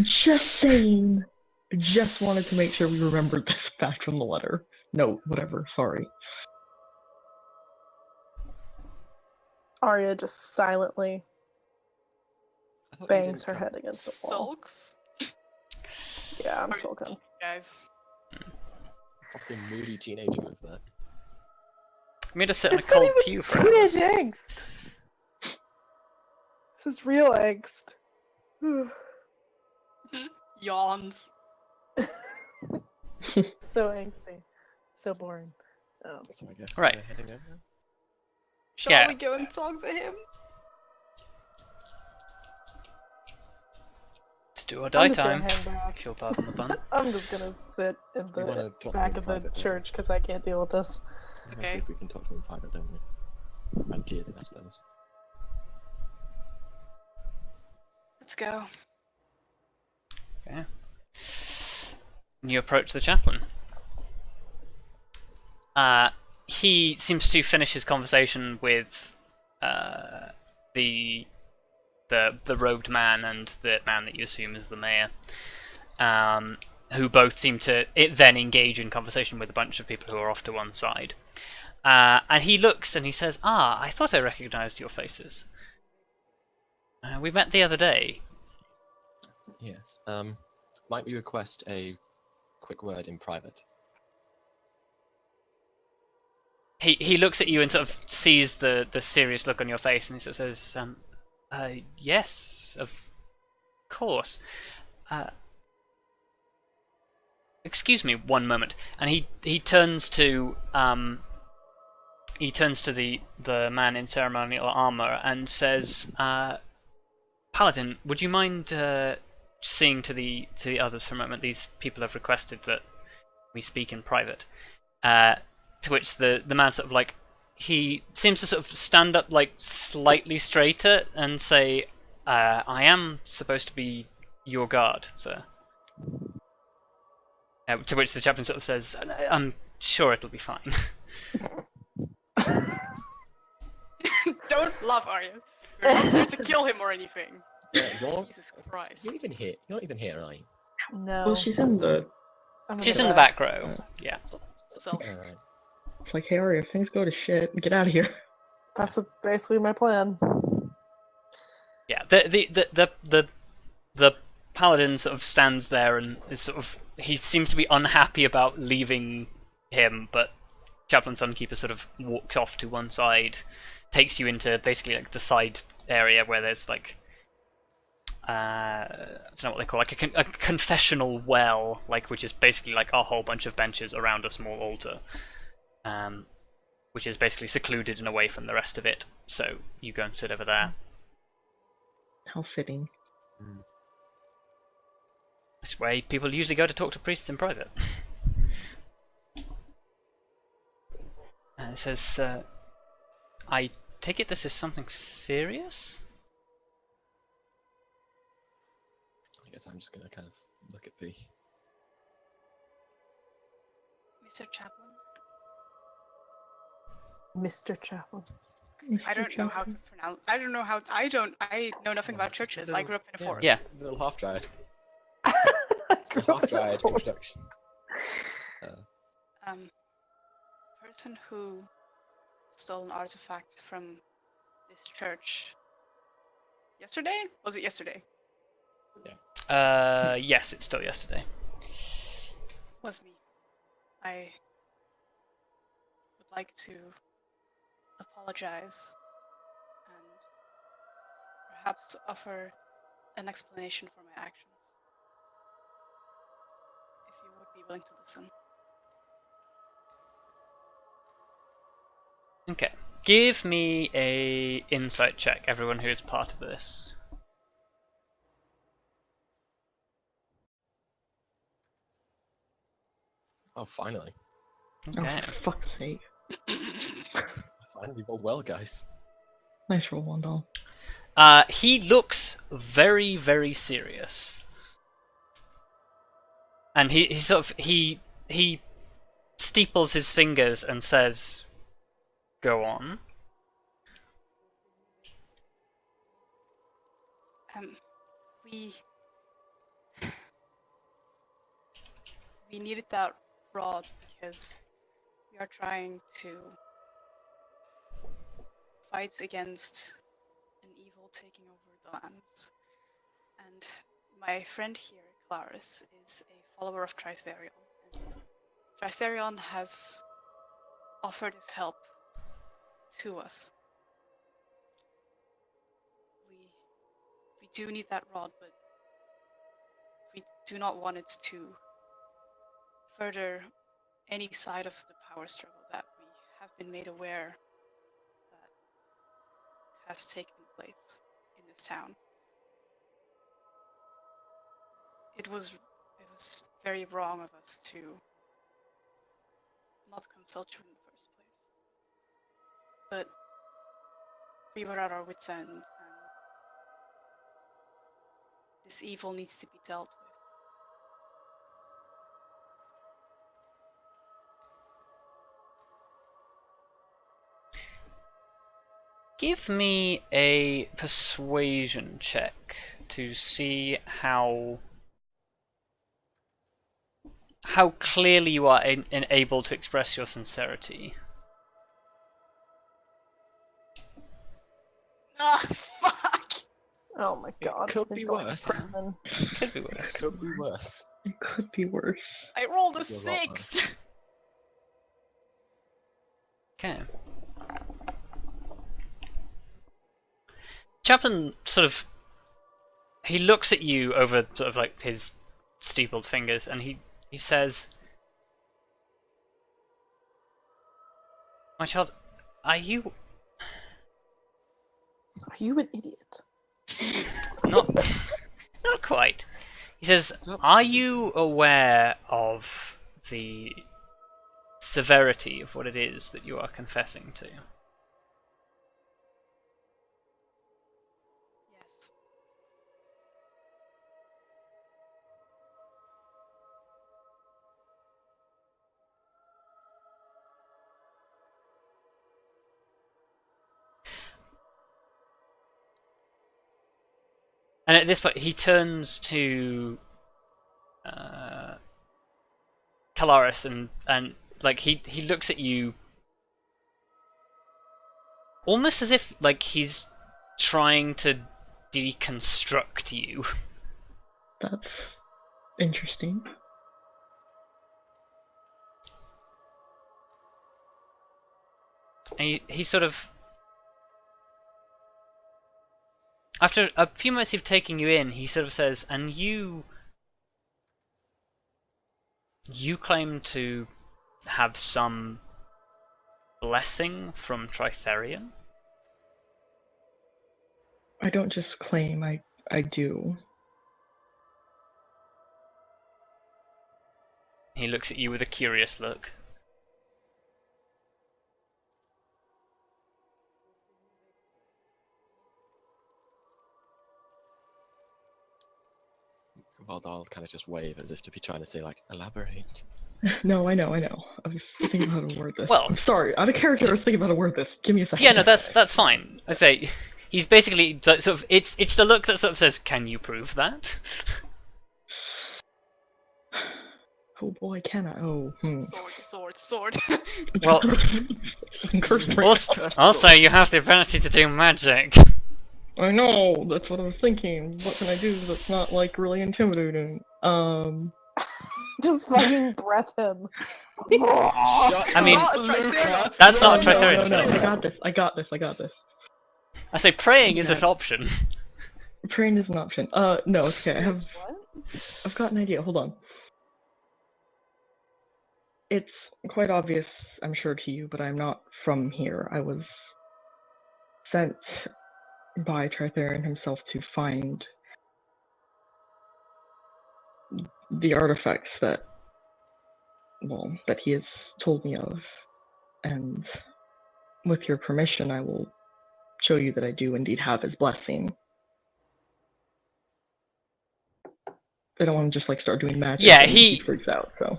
[SPEAKER 3] Just saying. Just wanted to make sure we remembered this fact from the letter. No, whatever, sorry.
[SPEAKER 2] Arya just silently
[SPEAKER 4] I thought you
[SPEAKER 2] bangs
[SPEAKER 4] didn't
[SPEAKER 2] her
[SPEAKER 4] come.
[SPEAKER 2] head against the wall.
[SPEAKER 5] Sulks?
[SPEAKER 2] Yeah, I'm
[SPEAKER 5] Alright.
[SPEAKER 2] sulking.
[SPEAKER 5] Guys.
[SPEAKER 4] Fucking moody teenager with that.
[SPEAKER 1] Me to sit in a
[SPEAKER 2] It's not
[SPEAKER 1] cold
[SPEAKER 2] even
[SPEAKER 1] pew for
[SPEAKER 2] teenage
[SPEAKER 1] hours.
[SPEAKER 2] angst. This is real angst.
[SPEAKER 5] Yawns.
[SPEAKER 2] So angsty. So boring. Oh.
[SPEAKER 4] So I guess
[SPEAKER 1] Right.
[SPEAKER 4] we're heading over.
[SPEAKER 5] Shall
[SPEAKER 1] Yeah.
[SPEAKER 5] we go and talk to him?
[SPEAKER 1] It's do or
[SPEAKER 2] I'm
[SPEAKER 1] die
[SPEAKER 2] just gonna
[SPEAKER 1] time.
[SPEAKER 2] hang back.
[SPEAKER 1] If you'll pardon the pun.
[SPEAKER 2] I'm just gonna sit in
[SPEAKER 4] We wanna
[SPEAKER 2] the
[SPEAKER 4] talk
[SPEAKER 2] back
[SPEAKER 4] to
[SPEAKER 2] of
[SPEAKER 4] him
[SPEAKER 2] the
[SPEAKER 4] privately.
[SPEAKER 2] church because I can't deal with this.
[SPEAKER 4] We're gonna see if we can talk to him in private, don't we? Ideally, I suppose.
[SPEAKER 5] Let's go.
[SPEAKER 1] Okay. You approach the chaplain. He seems to finish his conversation with the robed man and the man that you assume is the mayor, who both seem to then engage in conversation with a bunch of people who are off to one side. And he looks and he says, I thought I recognized your faces. We met the other day.
[SPEAKER 4] Yes. Might we request a quick word in private?
[SPEAKER 1] He looks at you and sort of sees the serious look on your face, and he sort of says, yes, of course. Excuse me one moment. And he turns to the man in ceremonial armor and says, Paladin, would you mind seeing to the others for a moment? These people have requested that we speak in private. To which the man sort of like, he seems to sort of stand up like slightly straighter and say, I am supposed to be your guard, sir. To which the chaplain sort of says, I'm sure it'll be fine.
[SPEAKER 5] Don't laugh, Arya. You're not here to kill him or anything.
[SPEAKER 4] You're,
[SPEAKER 5] Jesus Christ.
[SPEAKER 4] you're even here. You're not even here, are you?
[SPEAKER 2] No.
[SPEAKER 3] Well, she's in the.
[SPEAKER 1] She's in the back row. Yeah.
[SPEAKER 5] So,
[SPEAKER 4] Alright.
[SPEAKER 3] It's like, hey, Arya, if things go to shit, get out of here.
[SPEAKER 2] That's basically my plan.
[SPEAKER 1] Yeah. The paladin sort of stands there and is sort of, he seems to be unhappy about leaving him, but Chaplain Sunkeeper sort of walks off to one side, takes you into basically like the side area where there's like I don't know what they call, like a confessional well, like, which is basically like a whole bunch of benches around a small altar, which is basically secluded and away from the rest of it. So you go and sit over there.
[SPEAKER 3] How fitting.
[SPEAKER 1] This way people usually go to talk to priests in private. It says, I take it this is something serious?
[SPEAKER 4] I guess I'm just gonna kind of look at the.
[SPEAKER 5] Mr. Chaplain?
[SPEAKER 2] Mr. Chaplain.
[SPEAKER 5] I don't know how to pronounce. I don't know how. I know nothing about churches. I grew up in a forest.
[SPEAKER 1] Yeah.
[SPEAKER 4] Little half-dried. It's a half-dried introduction.
[SPEAKER 5] Person who stole an artifact from this church. Yesterday? Was it yesterday?
[SPEAKER 1] Yes, it's still yesterday.
[SPEAKER 5] Was me. I would like to apologize and perhaps offer an explanation for my actions. If you would be willing to listen.
[SPEAKER 1] Okay. Give me a insight check, everyone who is part of this.
[SPEAKER 4] Oh, finally.
[SPEAKER 1] Okay.
[SPEAKER 3] Oh, for fuck's sake.
[SPEAKER 4] Finally rolled well, guys.
[SPEAKER 3] Nice roll, Vondal.
[SPEAKER 1] He looks very, very serious. And he sort of, he steeples his fingers and says, go on.
[SPEAKER 5] We needed that rod because we are trying to fight against an evil taking over the lands. And my friend here, Kelariis, is a follower of Tallithsyr. Tallithsyr has offered his help to us. We do need that rod, but we do not want it to further any side of the power struggle that we have been made aware that has taken place in this town. It was very wrong of us to not consult you in the first place. But we were at our wits' end, and this evil needs to be dealt with.
[SPEAKER 1] Give me a persuasion check to see how clearly you are able to express your sincerity.
[SPEAKER 5] Ah, fuck!
[SPEAKER 2] Oh my god.
[SPEAKER 4] could
[SPEAKER 2] they're
[SPEAKER 4] be
[SPEAKER 2] going to
[SPEAKER 4] worse.
[SPEAKER 2] prison.
[SPEAKER 1] Could be worse.
[SPEAKER 4] Could be worse.
[SPEAKER 3] It could be worse.
[SPEAKER 5] I rolled a
[SPEAKER 4] You're right,
[SPEAKER 5] 6!
[SPEAKER 1] Okay. Chaplain he looks at you over sort of like his steepled fingers, and he says, "My child, are you
[SPEAKER 2] an idiot?
[SPEAKER 1] not not quite?" He says, "Are you aware of the severity of what it is that you are confessing to?"
[SPEAKER 5] Yes.
[SPEAKER 1] And at this point, he turns to Kelariis and like he looks at you almost as if like he's trying to deconstruct you.
[SPEAKER 3] That's interesting.
[SPEAKER 1] And he sort of, after a few minutes of taking you in, he sort of says, "And you claim to have some blessing from Tritherion?"
[SPEAKER 3] I don't just claim, I do.
[SPEAKER 1] He looks at you with a curious look.
[SPEAKER 4] Vondal kind of just wave as if to be trying to say, like, elaborate.
[SPEAKER 3] No, I know. I was thinking about how to word this.
[SPEAKER 1] Well-
[SPEAKER 3] I'm sorry, out of character, I was thinking about how to word this. Give me a second.
[SPEAKER 1] Yeah, no, that's fine. I say he's basically sort of it's the look that sort of says, "Can you prove that?"
[SPEAKER 3] Oh boy, can I? Oh,
[SPEAKER 5] Sword.
[SPEAKER 1] Well,
[SPEAKER 3] Cursed ring.
[SPEAKER 1] also you have the ability to do magic.
[SPEAKER 3] I know, that's what I was thinking. What can I do that's not, like, really intimidating?
[SPEAKER 2] Just fucking breath him.
[SPEAKER 1] I mean,
[SPEAKER 4] Luka!
[SPEAKER 1] that's not a
[SPEAKER 3] No,
[SPEAKER 1] Tritherion
[SPEAKER 3] no,
[SPEAKER 1] spell.
[SPEAKER 3] I got this.
[SPEAKER 1] I say praying is an option.
[SPEAKER 3] Praying is an option. No, it's okay, I've got an idea, hold on. It's quite obvious, I'm sure to you, but I'm not from here. I was sent by Tritherion himself to find the artifacts that he has told me of, and with your permission, I will show you that I do indeed have his blessing. I don't want to just like start doing magic.
[SPEAKER 1] Yeah,
[SPEAKER 3] and
[SPEAKER 1] he
[SPEAKER 3] freaks out. So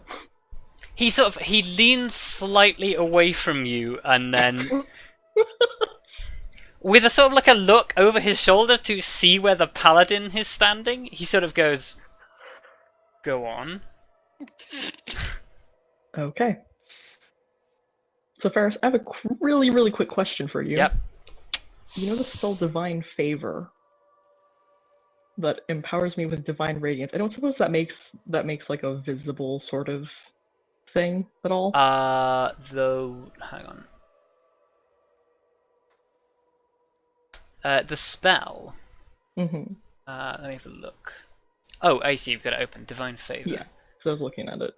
[SPEAKER 1] he leans slightly away from you, and then with a sort of like a look over his shoulder to see where the paladin is standing, he sort of goes, "Go on."
[SPEAKER 3] okay. So Ferrous, I have a really quick question for you.
[SPEAKER 1] Yep.
[SPEAKER 3] You know the spell Divine Favor that empowers me with divine radiance? I don't suppose that makes like a visible sort of thing at all.
[SPEAKER 1] Though, hang on. The spell.
[SPEAKER 3] Mm-hmm.
[SPEAKER 1] Let me have a look. Oh, I see. You've got it open. Divine Favor.
[SPEAKER 3] Yeah, because I was looking at it.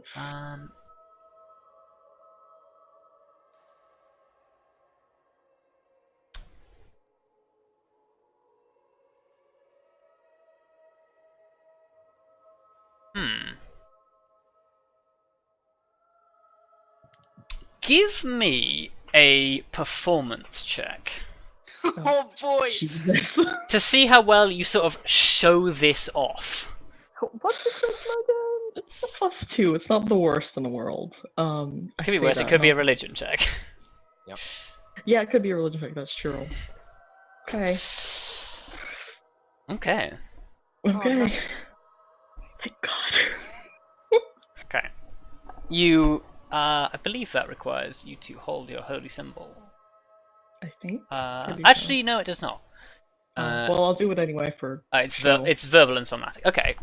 [SPEAKER 1] Give me a performance check.
[SPEAKER 5] Oh boy!
[SPEAKER 3] Jesus.
[SPEAKER 1] To see how well you sort of show this off.
[SPEAKER 2] What's your charisma again?
[SPEAKER 3] It's a +2. It's not the worst in the world. I
[SPEAKER 1] Could be
[SPEAKER 3] say
[SPEAKER 1] worse. It
[SPEAKER 3] that
[SPEAKER 1] could be a
[SPEAKER 3] not-
[SPEAKER 1] religion check.
[SPEAKER 3] Yeah, it could be a religion check. That's true. Okay.
[SPEAKER 1] Okay.
[SPEAKER 3] Okay.
[SPEAKER 2] nice.
[SPEAKER 3] Thank God.
[SPEAKER 1] Okay. You, I believe that requires you to hold your holy symbol.
[SPEAKER 3] I think. Pretty
[SPEAKER 1] Actually, no, it does not.
[SPEAKER 3] Well, I'll do it anyway for.
[SPEAKER 1] It's
[SPEAKER 3] show.
[SPEAKER 1] it's verbal and somatic. Okay.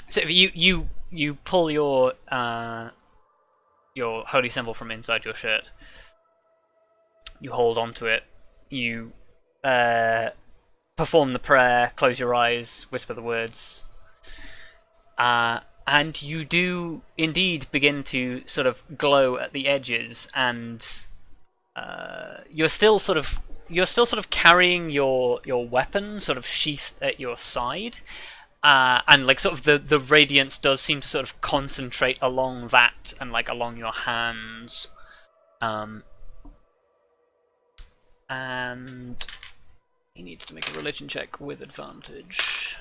[SPEAKER 1] So if you pull your holy symbol from inside your shirt. You hold onto it. You perform the prayer. Close your eyes. Whisper the words. And you do indeed begin to sort of glow at the edges, and you're still sort of carrying your weapon sort of sheathed at your side, and like sort of the radiance does seem to sort of concentrate along that and like along your hands, and he needs to make a religion check with advantage.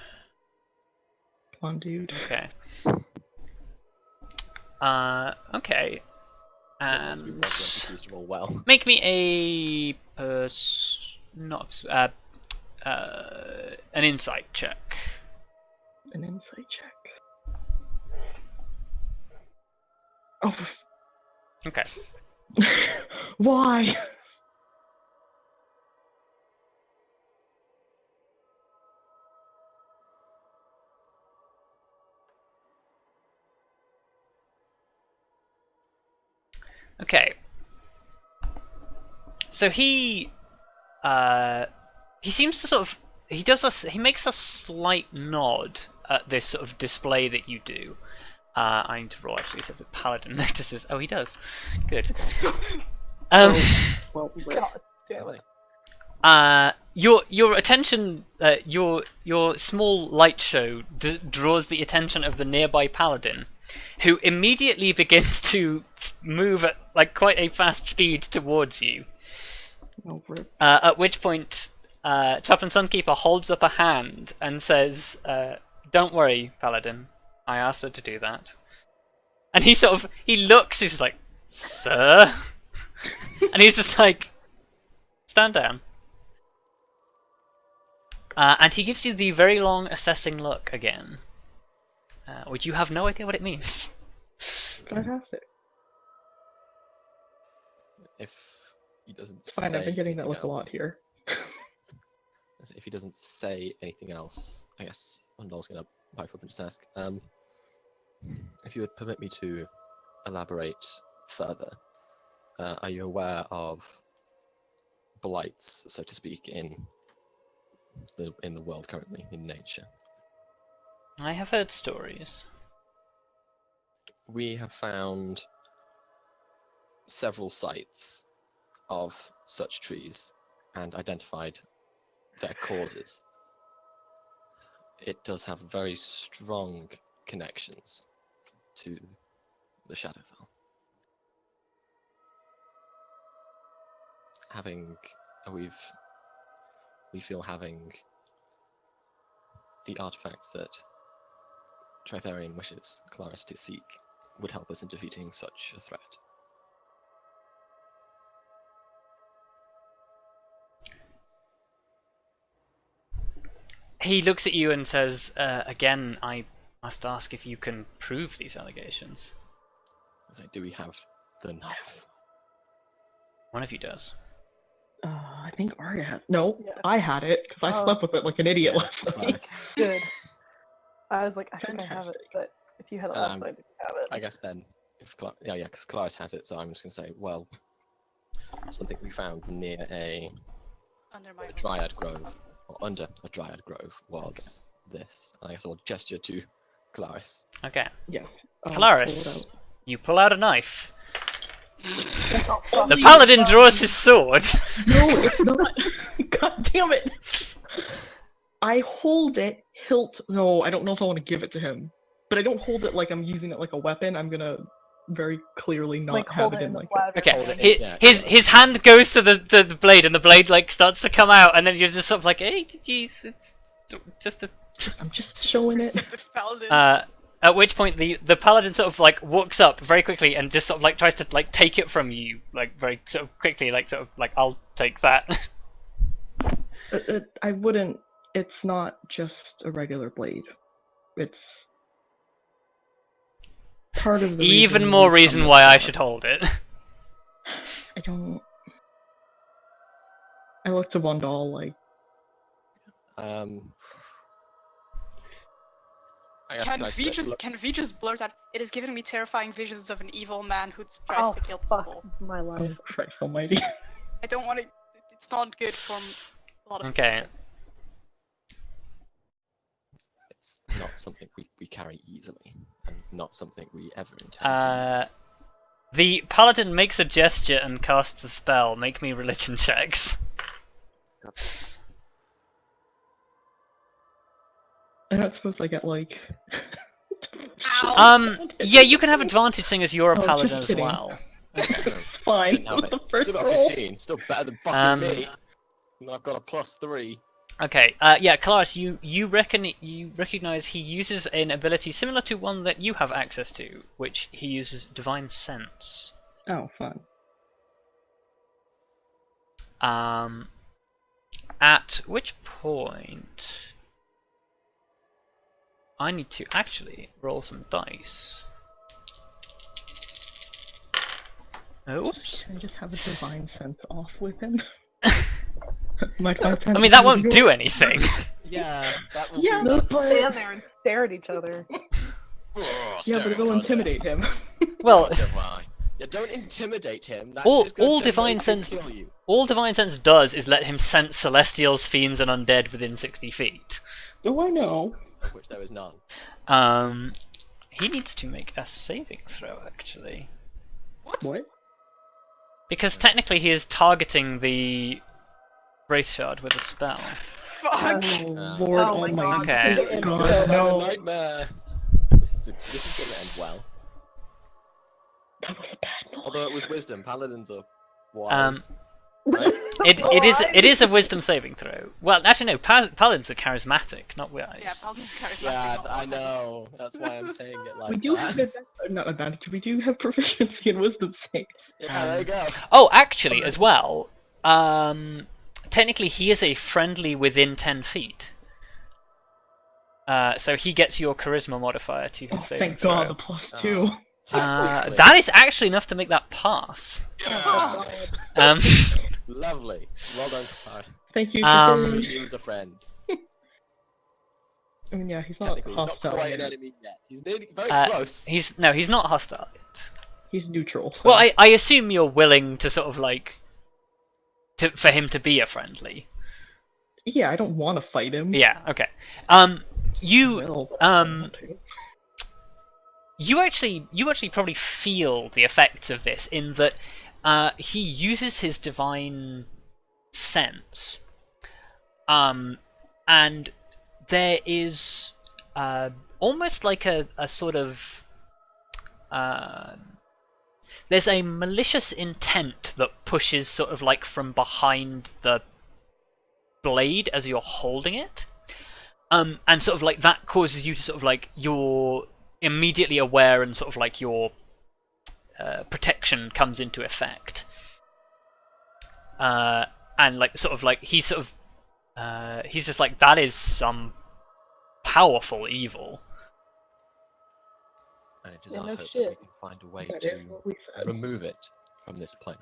[SPEAKER 3] Come on, dude.
[SPEAKER 1] Okay. Okay.
[SPEAKER 4] Otherwise we
[SPEAKER 1] And
[SPEAKER 4] want the NPCs to roll well.
[SPEAKER 1] make me an insight check.
[SPEAKER 3] An insight check. Oh,
[SPEAKER 1] Okay.
[SPEAKER 3] why?
[SPEAKER 1] Okay. So he seems to sort of he makes a slight nod at this sort of display that you do. I need to roll actually so the paladin notices. Oh, he does. Good.
[SPEAKER 3] Well,
[SPEAKER 2] God damn it.
[SPEAKER 1] Your attention, your small light show draws the attention of the nearby paladin, who immediately begins to move at like quite a fast speed towards you.
[SPEAKER 3] oh, rip.
[SPEAKER 1] At which point, Chaplain Sunkeeper holds up a hand and says, "Don't worry, paladin. I asked her to do that." And he looks. He's just like, "Sir," and he's just like, "Stand down." And he gives you the very long assessing look again, which you have no idea what it means.
[SPEAKER 3] Fantastic.
[SPEAKER 4] If he doesn't
[SPEAKER 3] It's fine, I've
[SPEAKER 4] say
[SPEAKER 3] been getting that
[SPEAKER 4] anything
[SPEAKER 3] look a lot
[SPEAKER 4] else-
[SPEAKER 3] here.
[SPEAKER 4] If he doesn't say anything else, I guess Vondal's gonna pipe up and just ask, if you would permit me to elaborate further, are you aware of blights, so to speak, in the world currently, in nature?
[SPEAKER 1] I have heard stories.
[SPEAKER 4] We have found several sites of such trees and identified their causes. It does have very strong connections to the Shadowfell. We feel having the artifacts that Tritharion wishes Kelariis to seek would help us in defeating such a threat.
[SPEAKER 1] He looks at you and says, "Again, I must ask if you can prove these allegations."
[SPEAKER 4] I say, do we have the knife?
[SPEAKER 1] One of you does.
[SPEAKER 3] I think Arya has. No,
[SPEAKER 2] Yeah.
[SPEAKER 3] I had it because I
[SPEAKER 2] Oh.
[SPEAKER 3] slept with it like an idiot
[SPEAKER 4] Yeah,
[SPEAKER 3] last night.
[SPEAKER 4] Kelariis.
[SPEAKER 2] Good. I was like, I think I have it,
[SPEAKER 3] Fantastic.
[SPEAKER 2] but if you had it last night, you have it.
[SPEAKER 4] I guess then, if because Kelariis has it, so I'm just going to say, well, something we found near
[SPEAKER 5] Under my
[SPEAKER 4] a dryad grove, or under a dryad grove, was this. And I guess I'll gesture to Kelariis.
[SPEAKER 1] Okay.
[SPEAKER 3] Yeah.
[SPEAKER 1] Kelariis, you pull out a knife.
[SPEAKER 2] Oh, fuck.
[SPEAKER 1] The paladin draws his sword.
[SPEAKER 3] No, it's not. God damn it. I hold it hilt. No, I don't know if I want to give it to him. But I don't hold it like I'm using it like a weapon. I'm gonna very clearly not
[SPEAKER 2] Like
[SPEAKER 3] have
[SPEAKER 2] hold
[SPEAKER 3] it
[SPEAKER 2] it
[SPEAKER 3] in
[SPEAKER 2] the
[SPEAKER 3] like
[SPEAKER 2] flat of your
[SPEAKER 1] Okay,
[SPEAKER 2] hand.
[SPEAKER 4] Yeah,
[SPEAKER 1] his hand goes to the blade, and the blade like starts to come out, and then you're just sort of like, hey, jeez, it's just a.
[SPEAKER 3] I'm just showing it.
[SPEAKER 5] Perceptive paladin.
[SPEAKER 1] At which point the paladin sort of like walks up very quickly and just sort of like tries to like take it from you, like very sort of quickly, like sort of like, I'll take that.
[SPEAKER 3] I wouldn't. It's not just a regular blade. It's part of the
[SPEAKER 1] Even
[SPEAKER 3] reason
[SPEAKER 1] more
[SPEAKER 3] we
[SPEAKER 1] reason
[SPEAKER 3] come
[SPEAKER 1] why
[SPEAKER 3] this
[SPEAKER 1] I
[SPEAKER 3] far.
[SPEAKER 1] should hold it.
[SPEAKER 3] I don't. I look to Vondal like.
[SPEAKER 4] I guess
[SPEAKER 5] Can
[SPEAKER 4] I
[SPEAKER 5] we
[SPEAKER 4] said,
[SPEAKER 5] just
[SPEAKER 4] look,
[SPEAKER 5] can we just blurt out? It has given me terrifying visions of an evil man who tries
[SPEAKER 2] Oh
[SPEAKER 5] to kill
[SPEAKER 2] fuck
[SPEAKER 5] people.
[SPEAKER 2] my
[SPEAKER 3] Oh
[SPEAKER 2] life.
[SPEAKER 3] Christ Almighty!
[SPEAKER 5] I don't want to. It's not good for a lot of
[SPEAKER 1] Okay.
[SPEAKER 5] people.
[SPEAKER 4] it's not something we carry easily, and not something we ever intend to use.
[SPEAKER 1] The paladin makes a gesture and casts a spell. Make me religion checks.
[SPEAKER 3] I'm not supposed I get like.
[SPEAKER 1] Yeah, you can have advantage seeing as you're a
[SPEAKER 3] Oh,
[SPEAKER 1] paladin
[SPEAKER 3] just
[SPEAKER 1] as
[SPEAKER 3] kidding.
[SPEAKER 1] well.
[SPEAKER 3] It's fine.
[SPEAKER 4] Didn't
[SPEAKER 3] That
[SPEAKER 4] have
[SPEAKER 3] was
[SPEAKER 4] it.
[SPEAKER 3] the first
[SPEAKER 4] Still got
[SPEAKER 3] roll.
[SPEAKER 4] 15, still better than fucking
[SPEAKER 1] Um,
[SPEAKER 4] me. And I've got a +3.
[SPEAKER 1] Okay, yeah, Kelariis, you recognize he uses an ability similar to one that you have access to, which he uses Divine Sense.
[SPEAKER 3] Oh, fun.
[SPEAKER 1] At which point I need to actually roll some dice. Oops.
[SPEAKER 3] Can I just have a divine sense off with him? My
[SPEAKER 1] I mean, that won't do anything.
[SPEAKER 4] Yeah, that will
[SPEAKER 3] Yeah,
[SPEAKER 4] be
[SPEAKER 2] They'll
[SPEAKER 3] that's
[SPEAKER 2] stand there and stare at each other.
[SPEAKER 3] Yeah, but it'll intimidate him.
[SPEAKER 1] Well,
[SPEAKER 4] Yeah, don't intimidate him. That's
[SPEAKER 1] all
[SPEAKER 4] just gonna
[SPEAKER 1] Divine
[SPEAKER 4] generate him
[SPEAKER 1] Sense,
[SPEAKER 4] kill you.
[SPEAKER 1] all Divine Sense does is let him sense Celestials, Fiends, and Undead within 60 feet.
[SPEAKER 3] Oh, I know.
[SPEAKER 4] Of which there is none.
[SPEAKER 1] He needs to make a saving throw, actually.
[SPEAKER 3] What?
[SPEAKER 1] Because technically he is targeting the Wraith Shard with a spell.
[SPEAKER 5] Fuck!
[SPEAKER 3] Oh, Lord
[SPEAKER 2] Oh my God,
[SPEAKER 1] Okay.
[SPEAKER 2] this is
[SPEAKER 3] God,
[SPEAKER 2] gonna end
[SPEAKER 3] no.
[SPEAKER 2] so
[SPEAKER 4] Nightmare. This is gonna end well.
[SPEAKER 3] That was a bad noise.
[SPEAKER 4] Although it was wisdom, paladins are wise. Right?
[SPEAKER 1] It is a Wisdom saving throw. Well, actually no, Paladins are charismatic, not wise.
[SPEAKER 5] Yeah, paladins are charismatic,
[SPEAKER 4] Yeah,
[SPEAKER 5] not
[SPEAKER 4] I
[SPEAKER 5] wise.
[SPEAKER 4] know. That's why I'm saying it like
[SPEAKER 3] We do
[SPEAKER 4] that.
[SPEAKER 3] have not advantage. We do have proficiency in wisdom saves.
[SPEAKER 4] Yeah, there you go.
[SPEAKER 1] Oh, actually, as well, technically he is a friendly within 10 feet. So he gets your charisma modifier to his
[SPEAKER 3] Oh,
[SPEAKER 1] saving
[SPEAKER 3] thank
[SPEAKER 1] throw.
[SPEAKER 3] God, the +2.
[SPEAKER 4] Technically.
[SPEAKER 1] That is actually enough to make that pass.
[SPEAKER 4] Yeah.
[SPEAKER 1] Um,
[SPEAKER 4] Lovely. Well done, Kai.
[SPEAKER 3] Thank you.
[SPEAKER 1] Um,
[SPEAKER 4] He was a friend.
[SPEAKER 3] I mean, yeah, he's not
[SPEAKER 4] Technically, he's not
[SPEAKER 3] hostile.
[SPEAKER 4] quite an enemy yet. He's nearly very close.
[SPEAKER 1] he's not hostile yet.
[SPEAKER 3] He's neutral. So.
[SPEAKER 1] Well, I assume you're willing to sort of like for him to be a friendly.
[SPEAKER 3] Yeah, I don't want to fight him.
[SPEAKER 1] Yeah. Okay. You
[SPEAKER 3] Well, but I want to.
[SPEAKER 1] you actually probably feel the effects of this in that he uses his divine sense, and there is almost like a sort of there's a malicious intent that pushes sort of like from behind the blade as you're holding it, and sort of like that causes you to sort of like you're immediately aware and sort of like your protection comes into effect, and like sort of like he's just like, that is some powerful evil.
[SPEAKER 4] And it is
[SPEAKER 2] Yeah,
[SPEAKER 4] our
[SPEAKER 2] no
[SPEAKER 4] hope that
[SPEAKER 2] shit.
[SPEAKER 4] we can find a way
[SPEAKER 3] That
[SPEAKER 4] to
[SPEAKER 3] is what we said.
[SPEAKER 4] remove it from this plane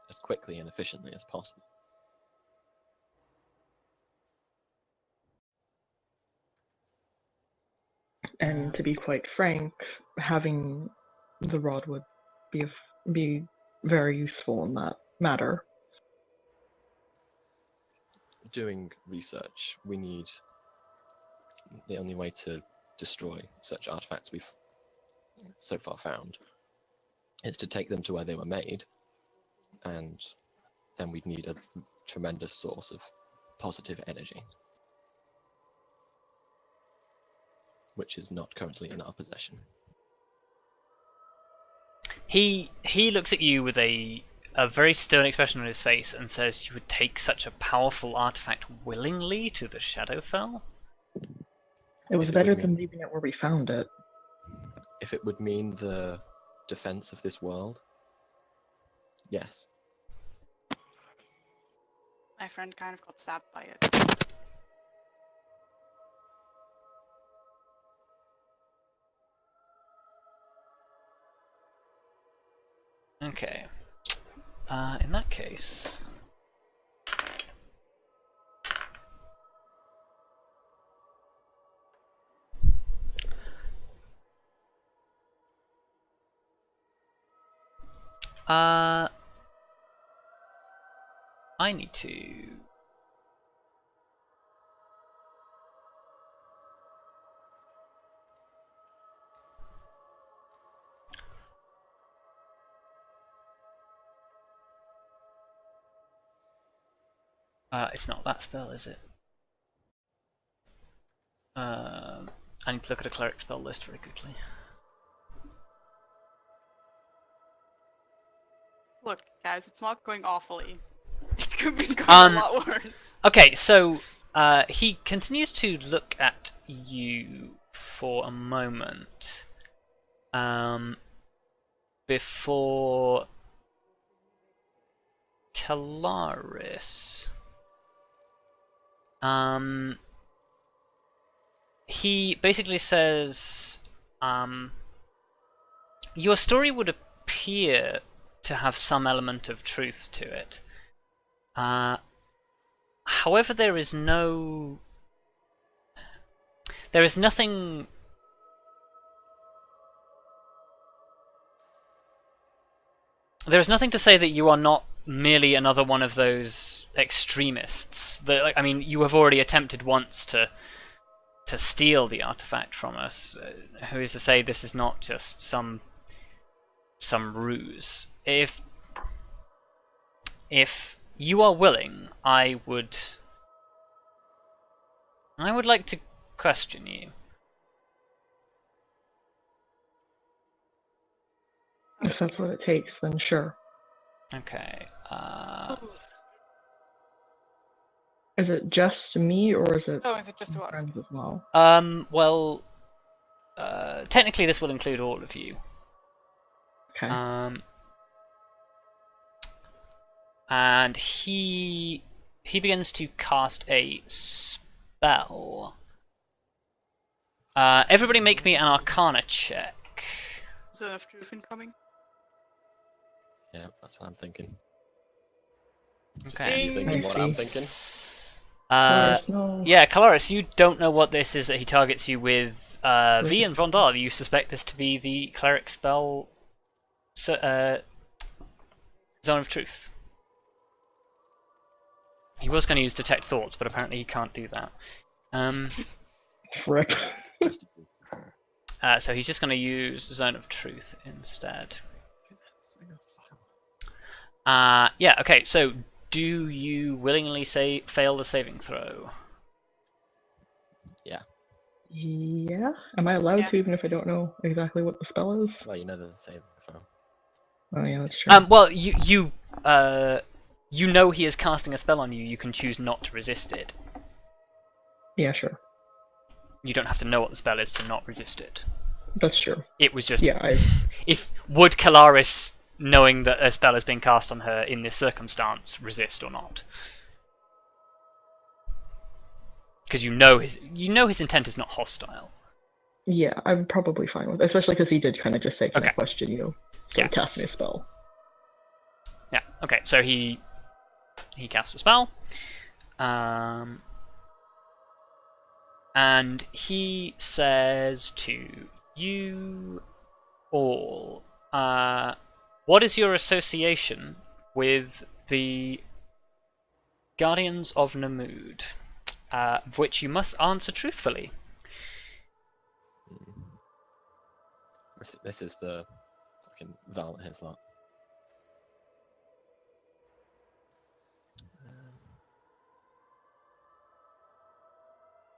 [SPEAKER 4] as quickly and efficiently as possible.
[SPEAKER 3] And to be quite frank, having the rod would be very useful in that matter.
[SPEAKER 4] Doing research, we need the only way to destroy such artifacts we've so far found is to take them to where they were made, and then we'd need a tremendous source of positive energy, which is not currently in our possession.
[SPEAKER 1] He looks at you with a very stern expression on his face and says, "You would take such a powerful artifact willingly to the Shadowfell?"
[SPEAKER 3] It was
[SPEAKER 4] If it
[SPEAKER 3] better
[SPEAKER 4] would
[SPEAKER 3] than
[SPEAKER 4] mean-
[SPEAKER 3] leaving it where we found it.
[SPEAKER 4] If it would mean the defense of this world, yes.
[SPEAKER 5] My friend kind of got stabbed by it.
[SPEAKER 1] Okay. In that case... I need to... it's not that spell, is it? I need to look at a cleric spell list very quickly.
[SPEAKER 5] Look, guys, it's not going awfully. It could be going a lot worse.
[SPEAKER 1] Okay, so he continues to look at you for a moment before Kelariis. He basically says, your story would appear to have some element of truth to it. However, there is nothing to say that you are not merely another one of those extremists. I mean, you have already attempted once to steal the artifact from us. Who is to say this is not just some ruse? If you are willing, I would like to question you.
[SPEAKER 3] If that's what it takes, then sure.
[SPEAKER 1] Okay.
[SPEAKER 3] Is it just me, or is it
[SPEAKER 5] Oh, is it just us?
[SPEAKER 3] friends as well?
[SPEAKER 1] Well, technically this will include all of you.
[SPEAKER 3] Okay.
[SPEAKER 1] And he begins to cast a spell. Everybody make me an Arcana check.
[SPEAKER 5] Zone of Truth incoming.
[SPEAKER 4] Yeah, that's what I'm thinking.
[SPEAKER 1] Okay.
[SPEAKER 4] You thinking
[SPEAKER 3] I
[SPEAKER 4] what I'm
[SPEAKER 3] see.
[SPEAKER 4] thinking?
[SPEAKER 3] No.
[SPEAKER 1] Yeah, Kelariis, you don't know what this is that he targets you with. V and Vondal, you suspect this to be the cleric spell Zone of Truth. He was going to use Detect Thoughts, but apparently he can't do that.
[SPEAKER 3] Rip.
[SPEAKER 1] So he's just going to use Zone of Truth instead. Yeah, okay, so do you willingly fail the saving throw?
[SPEAKER 4] Yeah.
[SPEAKER 3] Yeah. Am I allowed
[SPEAKER 5] Yeah.
[SPEAKER 3] to, even if I don't know exactly what the spell is?
[SPEAKER 4] Well, you know the saving throw.
[SPEAKER 3] Oh yeah, that's true.
[SPEAKER 1] Well, you know he is casting a spell on you. You can choose not to resist it.
[SPEAKER 3] Yeah, sure.
[SPEAKER 1] You don't have to know what the spell is to not resist it.
[SPEAKER 3] That's true.
[SPEAKER 1] It was just
[SPEAKER 3] Yeah,
[SPEAKER 1] if would Kelariis, knowing that a spell has been cast on her in this circumstance, resist or not? Because you know his intent is not hostile.
[SPEAKER 3] yeah, I'm probably fine with it, especially because he did kind of just say, "Can I
[SPEAKER 1] Okay.
[SPEAKER 3] question you?" So
[SPEAKER 1] Yeah.
[SPEAKER 3] he cast me a spell.
[SPEAKER 1] Yeah. Okay. So he casts a spell, and he says to you all, "What is your association with the Guardians of Namud?" Of which you must answer truthfully.
[SPEAKER 4] This is the fucking Val his lot.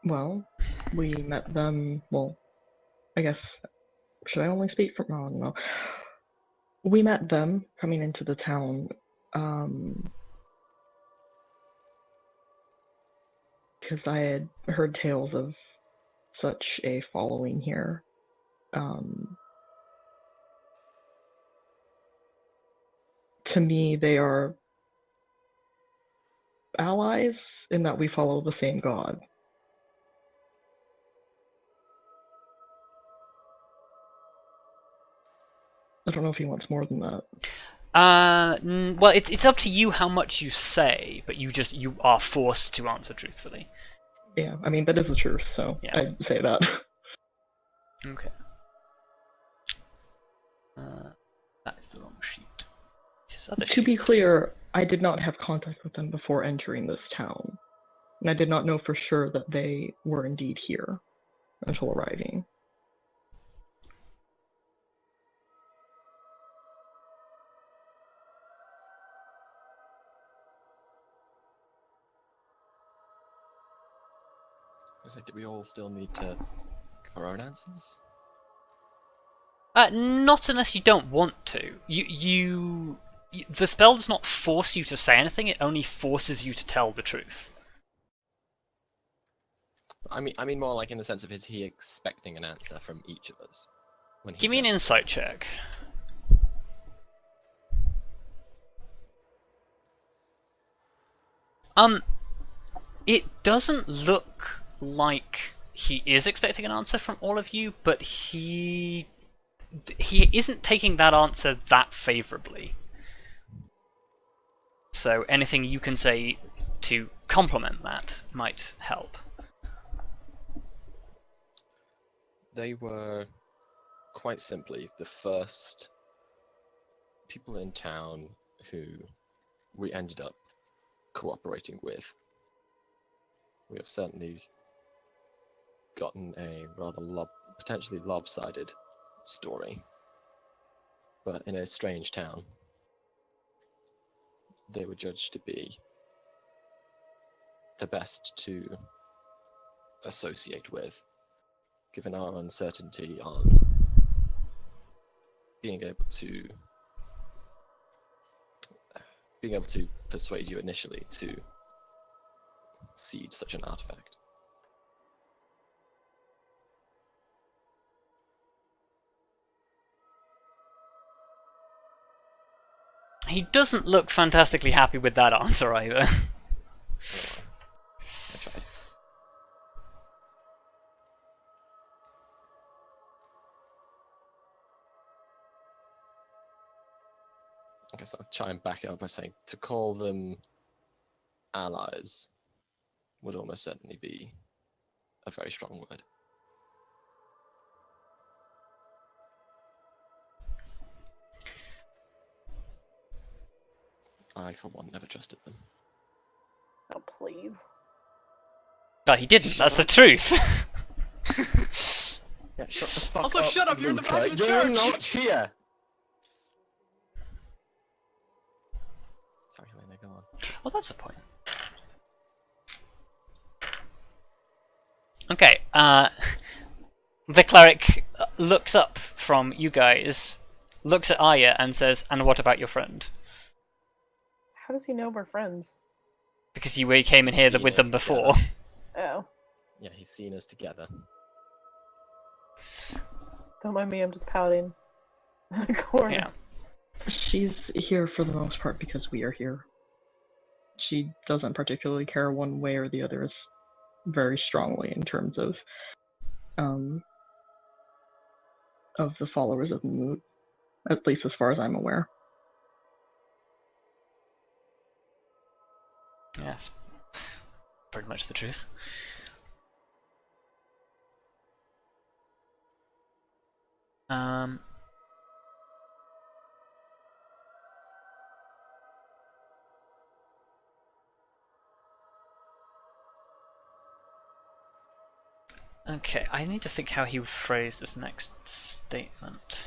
[SPEAKER 3] Well, we met them. Well, I guess should I only speak from? Oh no. We met them coming into the town. Because I had heard tales of such a following here. To me, they are allies in that we follow the same god. I don't know if he wants more than that.
[SPEAKER 1] Well, it's up to you how much you say, but you are forced to answer truthfully.
[SPEAKER 3] Yeah, I mean, that is the truth, so
[SPEAKER 1] Yeah.
[SPEAKER 3] I'd say that.
[SPEAKER 1] Okay. That is the wrong sheet.
[SPEAKER 3] To be clear, I did not have contact with them before entering this town, and I did not know for sure that they were indeed here until arriving.
[SPEAKER 4] Do we all still need to give our own answers?
[SPEAKER 1] Not unless you don't want to. The spell does not force you to say anything, it only forces you to tell the truth.
[SPEAKER 4] I mean more like in the sense of, is he expecting an answer from each of us? When he
[SPEAKER 1] Give me an
[SPEAKER 4] does
[SPEAKER 1] insight
[SPEAKER 4] things?
[SPEAKER 1] check. It doesn't look like he is expecting an answer from all of you, but he isn't taking that answer that favourably. So anything you can say to complement that might help.
[SPEAKER 4] They were, quite simply, the first people in town who we ended up cooperating with. We have certainly gotten a rather potentially lopsided story, but in a strange town, they were judged to be the best to associate with, given our uncertainty on being able to persuade you initially to cede such an artifact.
[SPEAKER 1] He doesn't look fantastically happy with that answer either.
[SPEAKER 4] I tried. I guess I'll try and back it up by saying to call them allies would almost certainly be a very strong word. I, for one, never trusted them.
[SPEAKER 2] Oh, please.
[SPEAKER 1] But he didn't, that's the truth.
[SPEAKER 4] Yeah, shut the fuck
[SPEAKER 5] Also,
[SPEAKER 4] up,
[SPEAKER 5] shut up, you're in the back
[SPEAKER 4] Luka.
[SPEAKER 5] of the
[SPEAKER 4] You're
[SPEAKER 5] church!
[SPEAKER 4] not here! Sorry, Helena, go on.
[SPEAKER 1] Well, that's the point. Okay, the cleric looks up from you guys, looks at Arya and says, "And what about your friend?"
[SPEAKER 2] How does he know we're friends?
[SPEAKER 1] Because you came in here
[SPEAKER 4] Seen
[SPEAKER 1] with
[SPEAKER 4] us
[SPEAKER 1] them before.
[SPEAKER 4] together.
[SPEAKER 2] Oh.
[SPEAKER 4] Yeah, he's seen us together.
[SPEAKER 2] Don't mind me, I'm just pouting. In the corner.
[SPEAKER 1] Yeah.
[SPEAKER 3] She's here for the most part because we are here. She doesn't particularly care one way or the other very strongly in terms of the followers of Moot, at least as far as I'm aware.
[SPEAKER 1] Yes. Pretty much the truth. Okay, I need to think how he would phrase this next statement.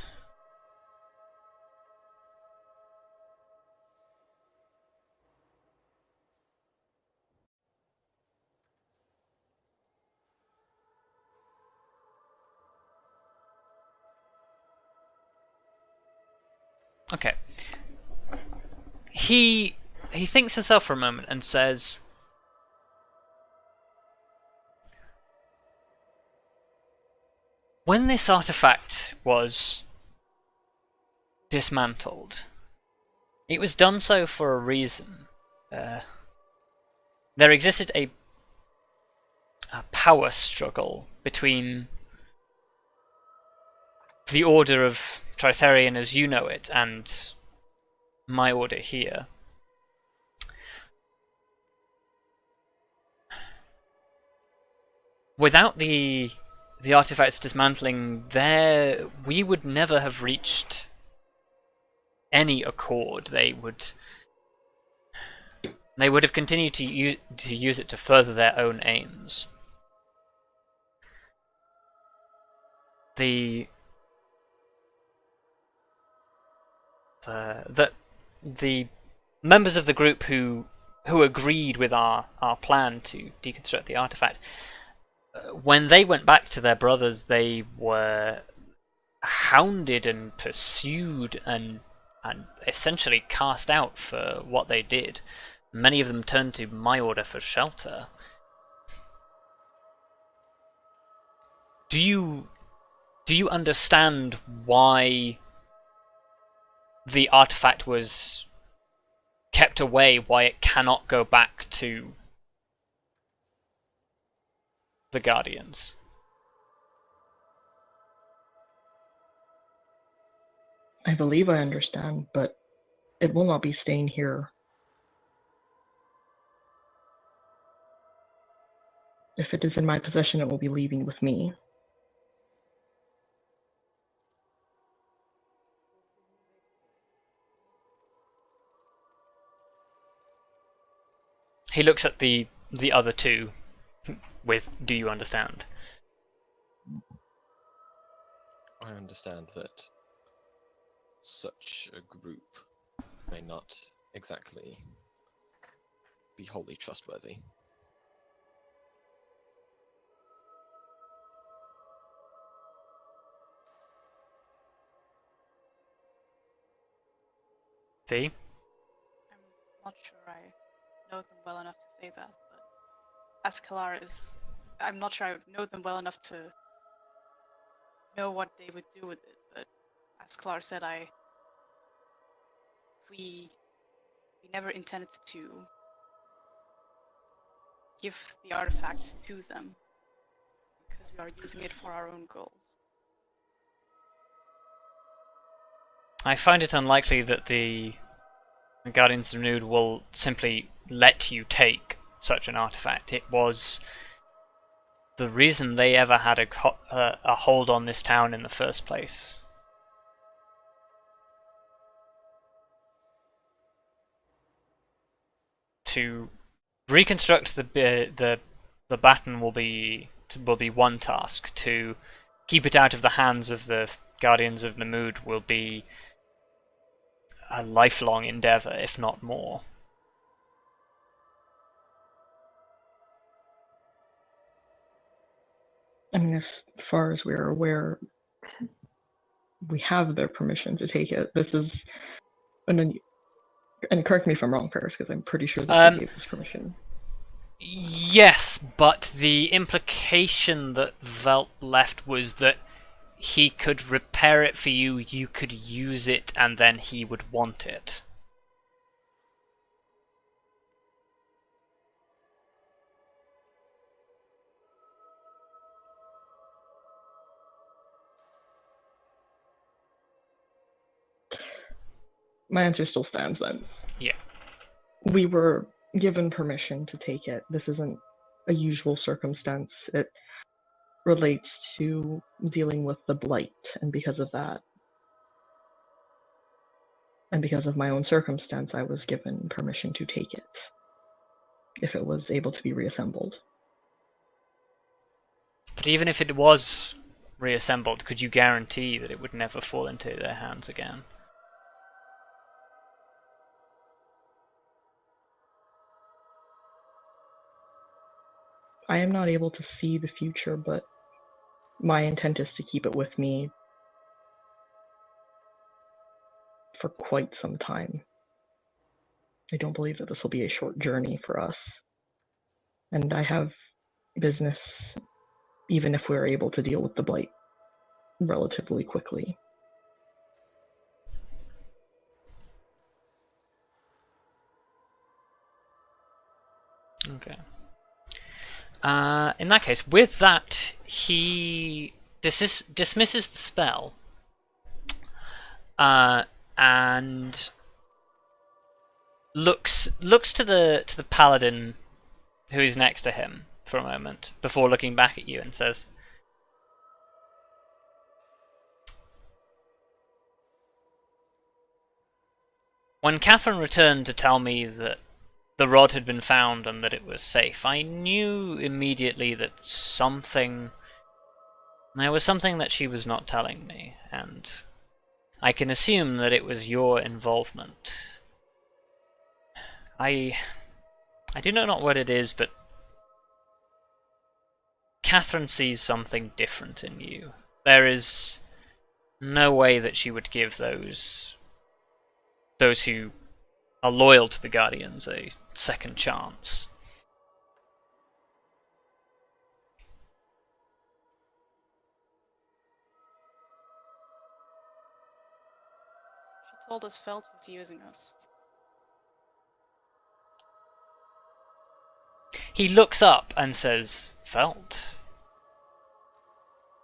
[SPEAKER 1] Okay. He thinks himself for a moment and says, when this artifact was dismantled, it was done so for a reason. There existed a power struggle between the Order of Tritherian as you know it and my order here. Without the artifact's dismantling, we would never have reached any accord. They would have continued to use it to further their own aims. The members of the group who agreed with our plan to deconstruct the artifact, when they went back to their brothers, they were hounded and pursued and essentially cast out for what they did. Many of them turned to my order for shelter. Do you understand why the artifact was kept away, why it cannot go back to the Guardians?
[SPEAKER 3] I believe I understand, but it will not be staying here. If it is in my possession, it will be leaving with me.
[SPEAKER 1] He looks at the other two with, do you understand?
[SPEAKER 4] I understand that such a group may not exactly be wholly trustworthy.
[SPEAKER 1] V?
[SPEAKER 5] I'm not sure I know them well enough to say that, but as Kelariis, I'm not sure I know them well enough to know what they would do with it, but as Kelariis said, we never intended to give the artifact to them, because we are using it for our own goals.
[SPEAKER 1] I find it unlikely that the Guardians of Nude will simply let you take such an artifact. It was the reason they ever had a hold on this town in the first place. To reconstruct the baton will be one task. To keep it out of the hands of the Guardians of Namud will be a lifelong endeavor, if not more.
[SPEAKER 3] I mean, as far as we're aware, we have their permission to take it. This is and correct me if I'm wrong, Ferrous, because I'm pretty sure that they gave us permission.
[SPEAKER 1] Yes, but the implication that Velt left was that he could repair it for you, you could use it, and then he would want it.
[SPEAKER 3] My answer still stands then.
[SPEAKER 1] Yeah.
[SPEAKER 3] We were given permission to take it. This isn't a usual circumstance. It relates to dealing with the blight, and because of that, and because of my own circumstance, I was given permission to take it, if it was able to be reassembled.
[SPEAKER 1] But even if it was reassembled, could you guarantee that it would never fall into their hands again?
[SPEAKER 3] I am not able to see the future, but my intent is to keep it with me for quite some time. I don't believe that this will be a short journey for us. And I have business, even if we're able to deal with the blight relatively quickly.
[SPEAKER 1] Okay. In that case, with that, he dismisses the spell, and looks to the paladin who is next to him for a moment before looking back at you and says, "When Catherine returned to tell me that the rod had been found and that it was safe, I knew immediately that there was something that she was not telling me, and I can assume that it was your involvement. I do not know what it is, but Catherine sees something different in you. There is no way that she would give those who are loyal to the Guardians a second chance."
[SPEAKER 5] She told us Felt was using us.
[SPEAKER 1] He looks up and says, "Felt?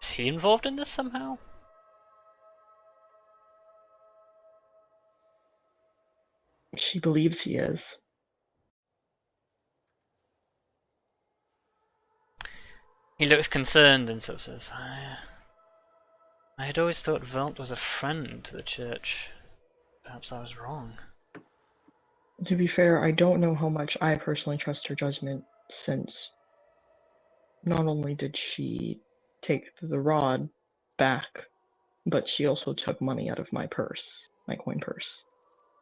[SPEAKER 1] Is he involved in this somehow?"
[SPEAKER 3] She believes he is.
[SPEAKER 1] He looks concerned and sort of says, I had always thought Velt was a friend to the church. Perhaps I was wrong."
[SPEAKER 3] To be fair, I don't know how much I personally trust her judgment, since not only did she take the rod back, but she also took money out of my purse, my coin purse,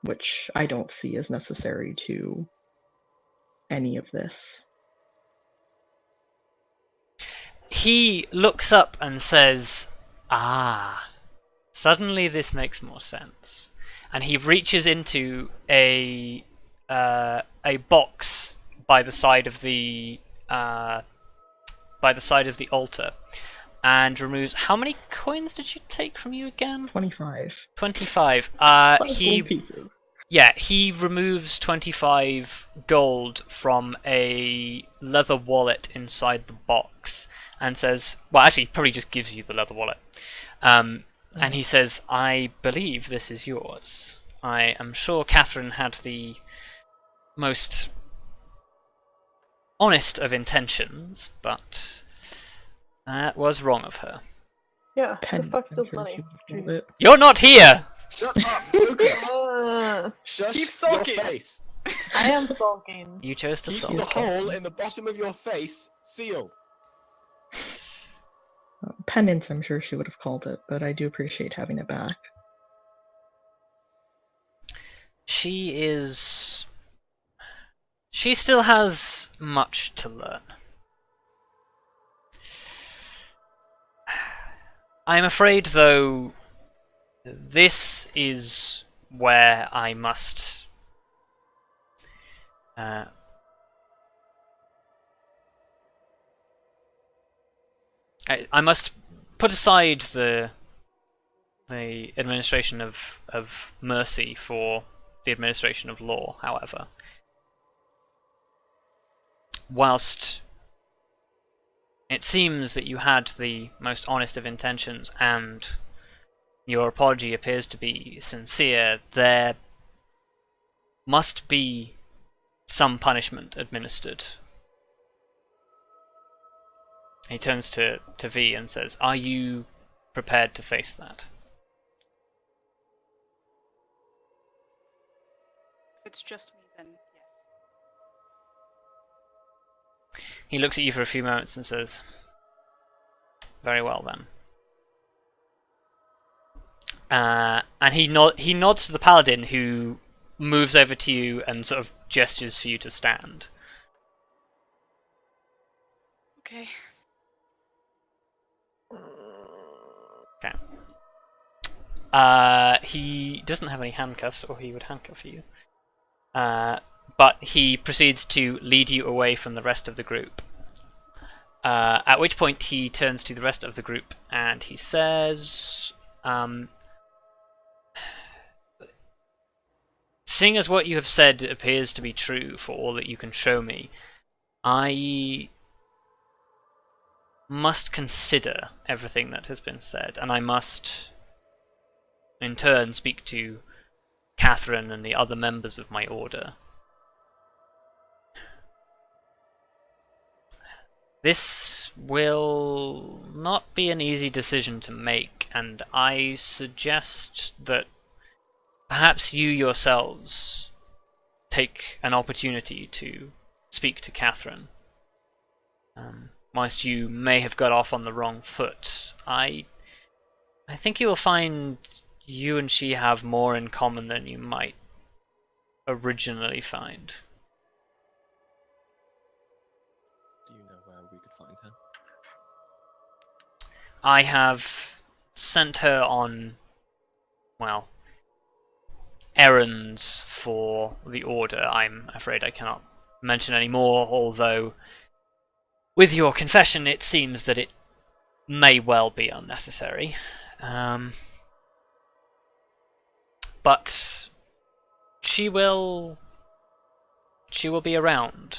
[SPEAKER 3] which I don't see as necessary to any of this.
[SPEAKER 1] He looks up and says, "Ah, suddenly this makes more sense." And he reaches into a box by the side of the altar and removes. How many coins did she take from you again?
[SPEAKER 3] 25.
[SPEAKER 1] 25.
[SPEAKER 3] He pieces.
[SPEAKER 1] Yeah, he removes 25 gold from a leather wallet inside the box and says, well, actually, probably just gives you the leather wallet. And he says, "I believe this is yours. I am sure Catherine had the most honest of intentions, but that was wrong of her."
[SPEAKER 2] Yeah,
[SPEAKER 3] Pen,
[SPEAKER 2] the fuck
[SPEAKER 3] I'm
[SPEAKER 2] steals
[SPEAKER 3] sure
[SPEAKER 2] money?
[SPEAKER 3] she would hold
[SPEAKER 2] Jeez.
[SPEAKER 3] it.
[SPEAKER 1] You're not here!
[SPEAKER 4] Shut up, Luka! Shush
[SPEAKER 5] Keep
[SPEAKER 4] your
[SPEAKER 5] sulking.
[SPEAKER 4] face.
[SPEAKER 2] I am sulking.
[SPEAKER 1] You chose to
[SPEAKER 4] Keep
[SPEAKER 1] sulk.
[SPEAKER 4] the hole in the bottom of your face sealed.
[SPEAKER 3] Penance, I'm sure she would have called it, but I do appreciate having it back.
[SPEAKER 1] She still has much to learn. I'm afraid, though, this is where I must I must put aside the administration of mercy for the administration of law, however. Whilst it seems that you had the most honest of intentions and your apology appears to be sincere, there must be some punishment administered. He turns to V and says, "Are you prepared to face that?"
[SPEAKER 5] If it's just me, then yes.
[SPEAKER 1] He looks at you for a few moments and says, "Very well then." And he nods to the paladin, who moves over to you and sort of gestures for you to stand.
[SPEAKER 5] Okay.
[SPEAKER 1] Okay. He doesn't have any handcuffs, or he would handcuff you. But he proceeds to lead you away from the rest of the group. At which point he turns to the rest of the group and he says, seeing as what you have said appears to be true for all that you can show me, I must consider everything that has been said, and I must in turn speak to Catherine and the other members of my order. This will not be an easy decision to make, and I suggest that perhaps you yourselves take an opportunity to speak to Catherine. Whilst you may have got off on the wrong foot, I think you will find you and she have more in common than you might originally find.
[SPEAKER 4] Do you know where we could find her?
[SPEAKER 1] I have sent her on, well, errands for the Order. I'm afraid I cannot mention any more, although with your confession it seems that it may well be unnecessary. But she will be around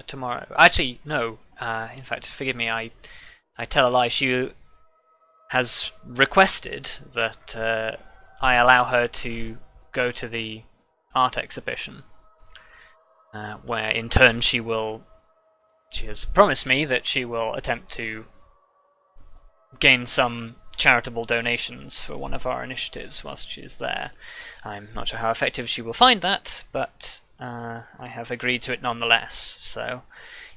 [SPEAKER 1] tomorrow. Actually, no. In fact, forgive me, I tell a lie. She has requested that I allow her to go to the art exhibition, where in turn she has promised me that she will attempt to gain some charitable donations for one of our initiatives whilst she is there. I'm not sure how effective she will find that, but I have agreed to it nonetheless, so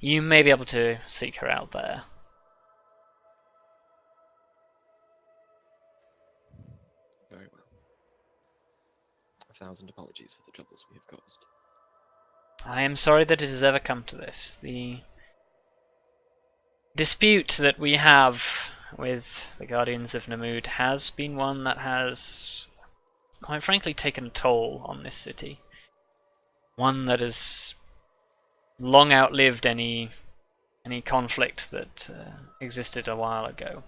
[SPEAKER 1] you may be able to seek her out there.
[SPEAKER 4] Very well. 1,000 apologies for the troubles we have caused.
[SPEAKER 1] I am sorry that it has ever come to this. The dispute that we have with the Guardians of Namud has been one that has, quite frankly, taken a toll on this city. One that has long outlived any conflict that existed a while ago.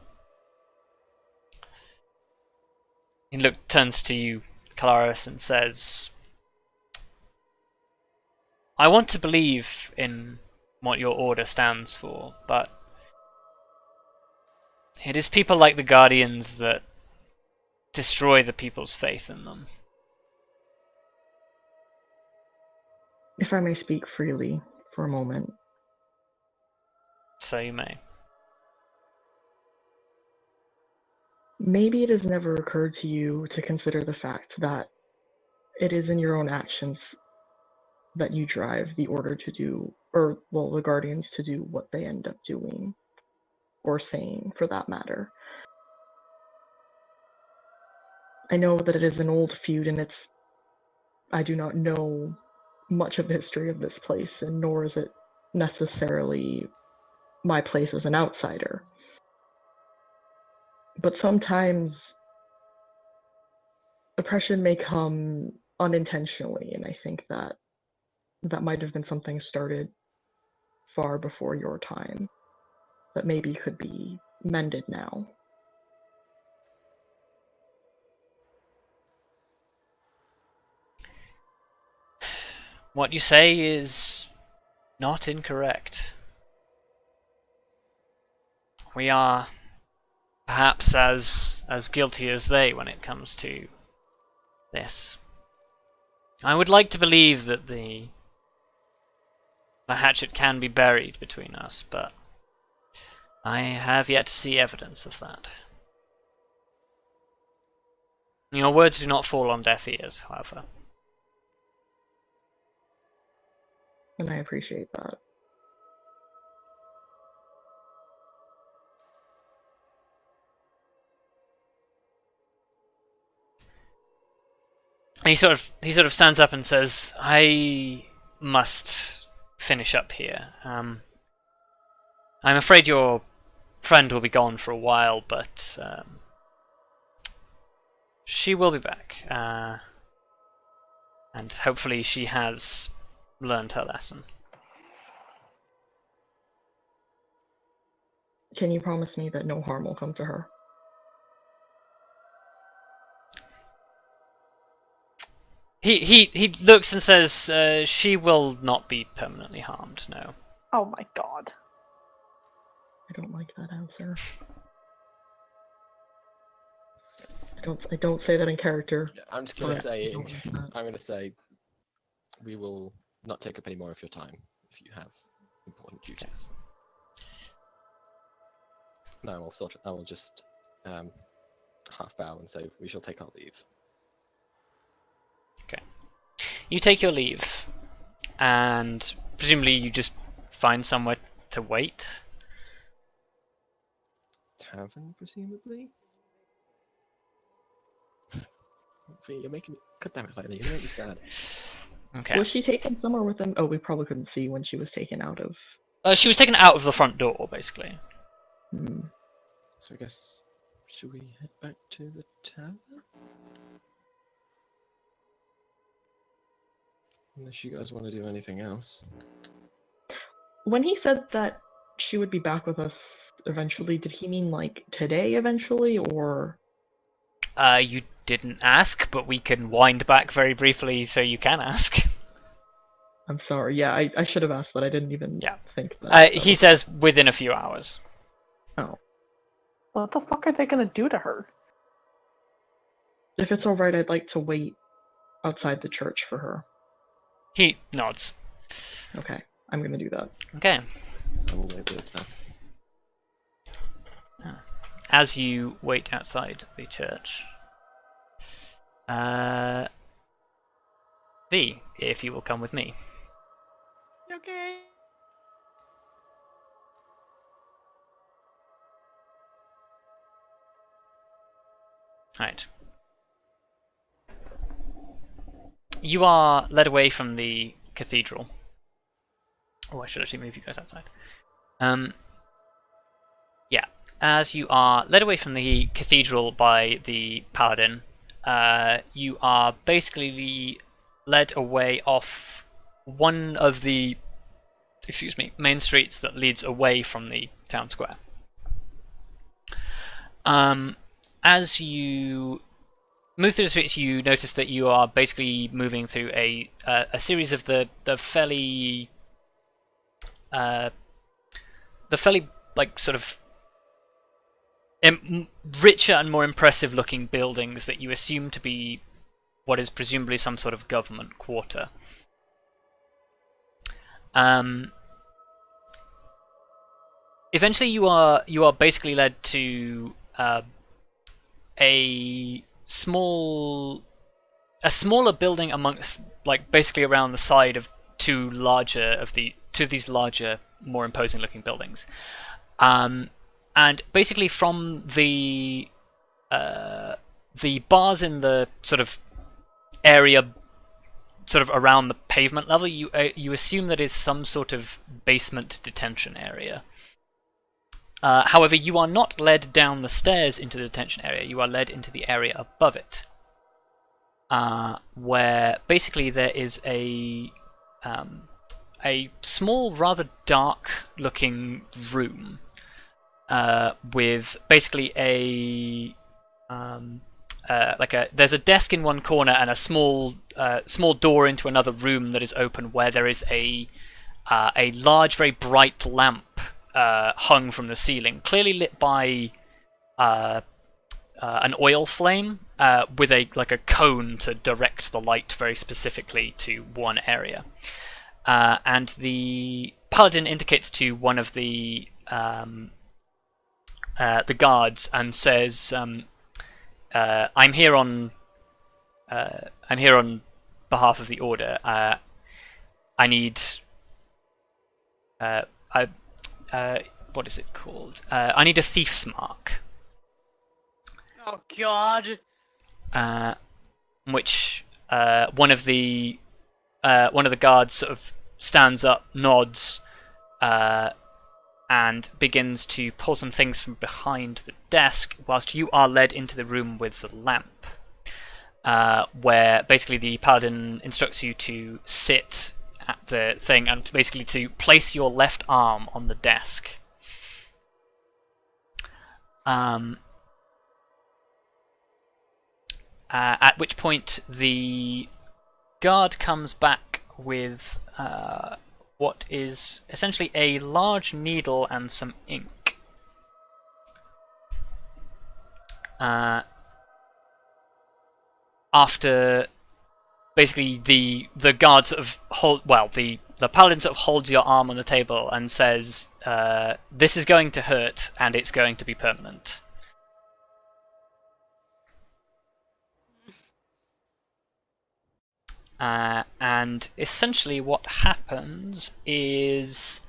[SPEAKER 1] He turns to you, Kelariis, and says, I want to believe in what your order stands for, but it is people like the Guardians that destroy the people's faith in them.
[SPEAKER 3] If I may speak freely for a moment.
[SPEAKER 1] So you may.
[SPEAKER 3] Maybe it has never occurred to you to consider the fact that it is in your own actions that you drive the Order to do, or, well, the Guardians to do what they end up doing, or saying, for that matter. I know that it is an old feud, and I do not know much of the history of this place, and nor is it necessarily my place as an outsider. But sometimes oppression may come unintentionally, and I think that might have been something started far before your time that maybe could be mended now.
[SPEAKER 1] What you say is not incorrect. We are perhaps as guilty as they when it comes to this. I would like to believe that the hatchet can be buried between us, but I have yet to see evidence of that. Your words do not fall on deaf ears, however.
[SPEAKER 3] And I appreciate that.
[SPEAKER 1] And he sort of stands up and says, I must finish up here. I'm afraid your friend will be gone for a while, but she will be back. And hopefully she has learned her lesson.
[SPEAKER 3] Can you promise me that no harm will come to her?
[SPEAKER 1] He looks and says, she will not be permanently harmed, no.
[SPEAKER 2] Oh my god.
[SPEAKER 3] I don't like that answer. I don't say that in character.
[SPEAKER 4] Yeah, I'm just gonna
[SPEAKER 3] but
[SPEAKER 4] say
[SPEAKER 3] I don't like that.
[SPEAKER 4] I'm gonna say we will not take up any more of your time if you have important duties. No, I will just half bow and say we shall take our leave.
[SPEAKER 1] Okay. You take your leave, and presumably you just find somewhere to wait.
[SPEAKER 4] Tavern, presumably. You're making me. God damn it, Lightning, you make me sad.
[SPEAKER 1] Okay.
[SPEAKER 3] Was she taken somewhere with them? Oh, we probably couldn't see when she was taken out of.
[SPEAKER 1] She was taken out of the front door, basically.
[SPEAKER 3] Hmm.
[SPEAKER 4] So I guess should we head back to the tavern? Unless you guys want to do anything else.
[SPEAKER 3] When he said that she would be back with us eventually, did he mean like today eventually, or?
[SPEAKER 1] You didn't ask, but we can wind back very briefly so you can ask.
[SPEAKER 3] I'm sorry. Yeah, I should have asked that. I didn't even think that.
[SPEAKER 1] He says within a few hours.
[SPEAKER 3] Oh.
[SPEAKER 2] What the fuck are they gonna do to her?
[SPEAKER 3] If it's alright, I'd like to wait outside the church for her.
[SPEAKER 1] He nods.
[SPEAKER 3] Okay, I'm gonna do that.
[SPEAKER 1] Okay.
[SPEAKER 4] So we'll wait with that.
[SPEAKER 1] As you wait outside the church, V, if you will come with me.
[SPEAKER 5] Okay.
[SPEAKER 1] Right. You are led away from the cathedral. Oh, I should actually move you guys outside. Yeah. As you are led away from the cathedral by the paladin, you are basically led away off one of the, main streets that leads away from the town square. As you move through the streets, you notice that you are basically moving through a series of the fairly like sort of richer and more impressive looking buildings that you assume to be what is presumably some sort of government quarter. Eventually, you are basically led to a smaller building amongst, like, basically around the side of two of these larger, more imposing looking buildings. And basically from the bars in the sort of area sort of around the pavement level, you assume that is some sort of basement detention area. However, you are not led down the stairs into the detention area, you are led into the area above it. Where basically there is a small, rather dark-looking room with basically there's a desk in one corner and a small door into another room that is open, where there is a large, very bright lamp hung from the ceiling, clearly lit by an oil flame with a cone to direct the light very specifically to one area. And the paladin indicates to one of the guards and says, "I'm here on behalf of the order. I need what is it called? I need a thief's mark."
[SPEAKER 5] Oh God.
[SPEAKER 1] Which one of the guards sort of stands up, nods, and begins to pull some things from behind the desk, whilst you are led into the room with the lamp. where basically the paladin instructs you to sit at the thing and basically to place your left arm on the desk. At which point the guard comes back with what is essentially a large needle and some ink. After basically the guard sort of the paladin sort of holds your arm on the table and says, "This is going to hurt, and it's going to be permanent." And essentially what happens is,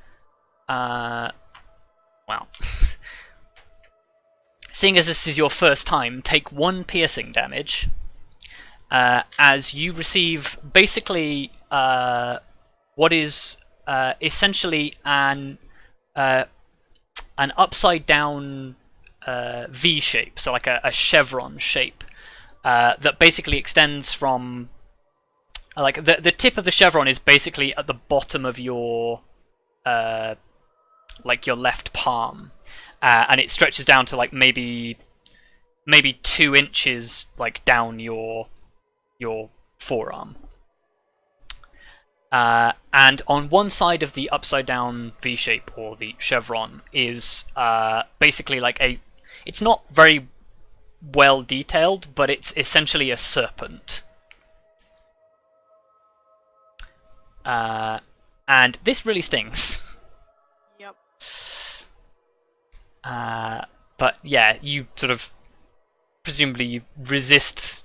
[SPEAKER 1] seeing as this is your first time, take 1 piercing damage, as you receive basically what is essentially an upside down V shape, so like a chevron shape, that basically extends from like the tip of the chevron is basically at the bottom of your like your left palm, and it stretches down to like maybe 2 inches like down your forearm. And on one side of the upside down V shape or the chevron is basically like it's not very well detailed, but it's essentially a serpent. And this really stings.
[SPEAKER 5] Yep.
[SPEAKER 1] But yeah, you sort of presumably resist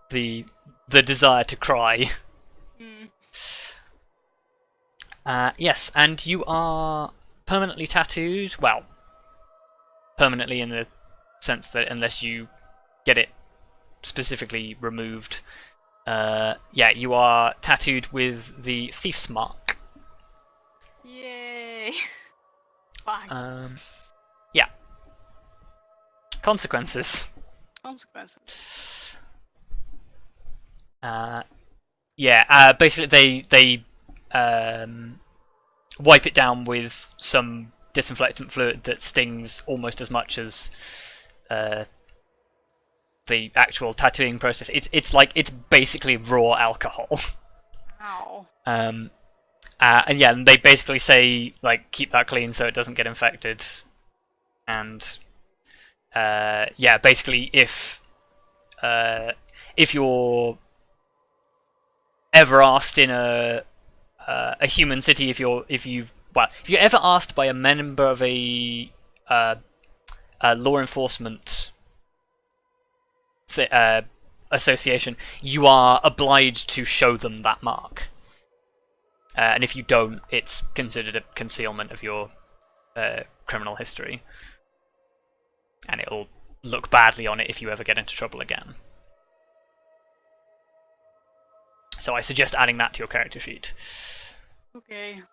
[SPEAKER 1] the desire to cry. Yes, and you are permanently tattooed. Well, permanently in the sense that unless you get it specifically removed, yeah, you are tattooed with the Thief's Mark.
[SPEAKER 5] Yay! Fuck.
[SPEAKER 1] Yeah. Consequences.
[SPEAKER 5] Consequences.
[SPEAKER 1] Yeah, basically they wipe it down with some disinfectant fluid that stings almost as much as the actual tattooing process. It's basically raw alcohol.
[SPEAKER 5] Ow.
[SPEAKER 1] And yeah, and they basically say like keep that clean so it doesn't get infected. And yeah, basically if you're ever asked in a human city, if you're ever asked by a member of a law enforcement association, you are obliged to show them that mark. And if you don't, it's considered a concealment of your criminal history. And it'll look badly on it if you ever get into trouble again. So I suggest adding that to your character sheet.
[SPEAKER 5] Okay.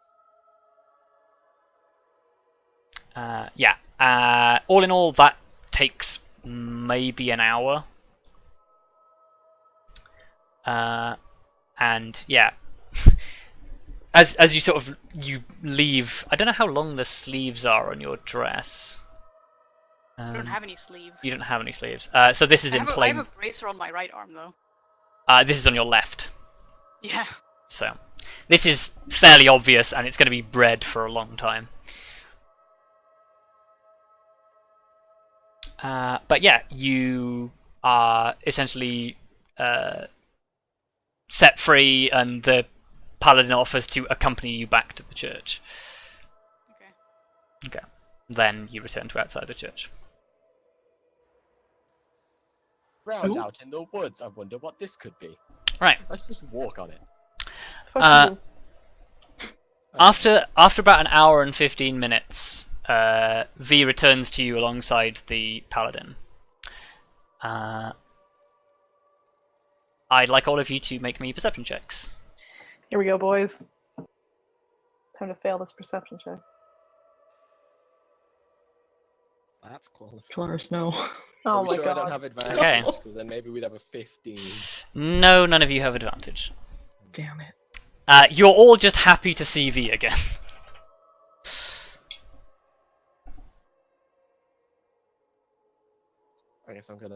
[SPEAKER 1] Yeah. All in all, that takes maybe an hour. And yeah, as you sort of you leave, I don't know how long the sleeves are on your dress.
[SPEAKER 5] I don't have any sleeves.
[SPEAKER 1] You don't have any sleeves. So this is in plain.
[SPEAKER 5] I have a bracer on my right arm though.
[SPEAKER 1] This is on your left.
[SPEAKER 5] Yeah.
[SPEAKER 1] So this is fairly obvious, and it's going to be bred for a long time. But yeah, you are essentially set free, and the paladin offers to accompany you back to the church.
[SPEAKER 5] Okay.
[SPEAKER 1] Okay. Then you return to outside the church.
[SPEAKER 4] Round out in the woods. I wonder what this could be.
[SPEAKER 1] Right.
[SPEAKER 4] Let's just walk on it.
[SPEAKER 1] After about an hour and 15 minutes, V returns to you alongside the paladin. I'd like all of you to make me perception checks.
[SPEAKER 2] Here we go, boys. Time to fail this perception check.
[SPEAKER 4] That's quality.
[SPEAKER 3] Kelariis, no.
[SPEAKER 2] Oh
[SPEAKER 4] Are we
[SPEAKER 2] my
[SPEAKER 4] sure
[SPEAKER 2] god.
[SPEAKER 4] I don't have advantage?
[SPEAKER 1] Okay.
[SPEAKER 4] Because then maybe we'd have a 15.
[SPEAKER 1] No, none of you have advantage.
[SPEAKER 3] Damn it.
[SPEAKER 1] You're all just happy to see V again.
[SPEAKER 4] I guess I'm kind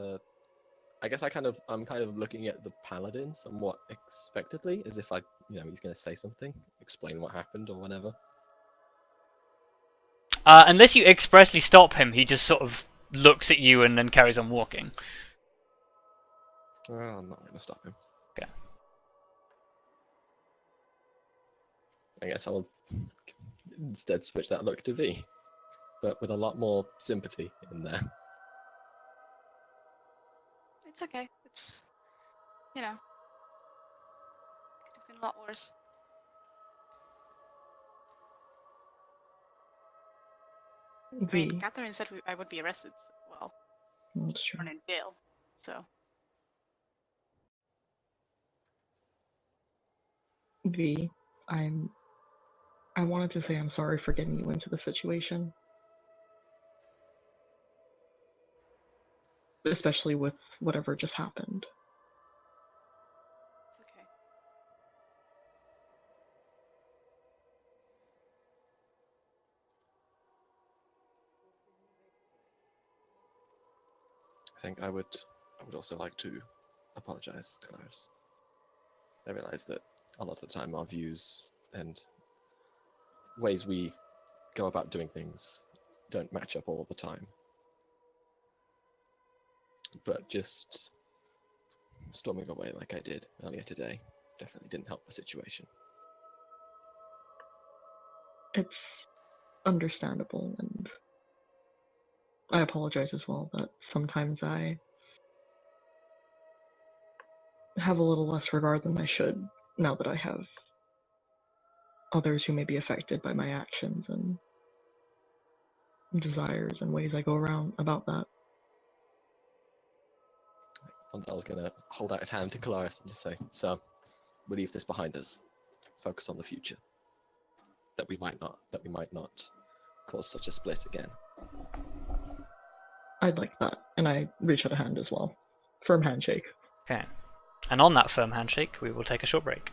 [SPEAKER 4] of looking at the paladin somewhat expectedly, as if he's going to say something, explain what happened or whatever.
[SPEAKER 1] Unless you expressly stop him, he just sort of looks at you and then carries on walking.
[SPEAKER 4] Well, I'm not going to stop him.
[SPEAKER 1] Okay.
[SPEAKER 4] I guess I'll instead switch that look to V, but with a lot more sympathy in there.
[SPEAKER 5] It's okay. It's, could have been a lot worse. I mean,
[SPEAKER 3] V.
[SPEAKER 5] Catherine said I would be arrested. Well,
[SPEAKER 3] That's true.
[SPEAKER 5] thrown in jail. So.
[SPEAKER 3] V. I wanted to say I'm sorry for getting you into the situation. Especially with whatever just happened.
[SPEAKER 5] It's okay.
[SPEAKER 4] I think I would also like to apologize, Kelariis. I realize that a lot of the time our views and ways we go about doing things don't match up all the time. But just storming away like I did earlier today definitely didn't help the situation.
[SPEAKER 3] It's understandable, and I apologize as well that sometimes I have a little less regard than I should now that I have others who may be affected by my actions and desires and ways I go around about that.
[SPEAKER 4] Vondal's going to hold out his hand to Kelariis and just say, "So, we leave this behind us. Focus on the future. That we might not cause such a split again."
[SPEAKER 3] I'd like that, and I reach out a hand as well. Firm handshake.
[SPEAKER 1] Okay. And on that firm handshake, we will take a short break.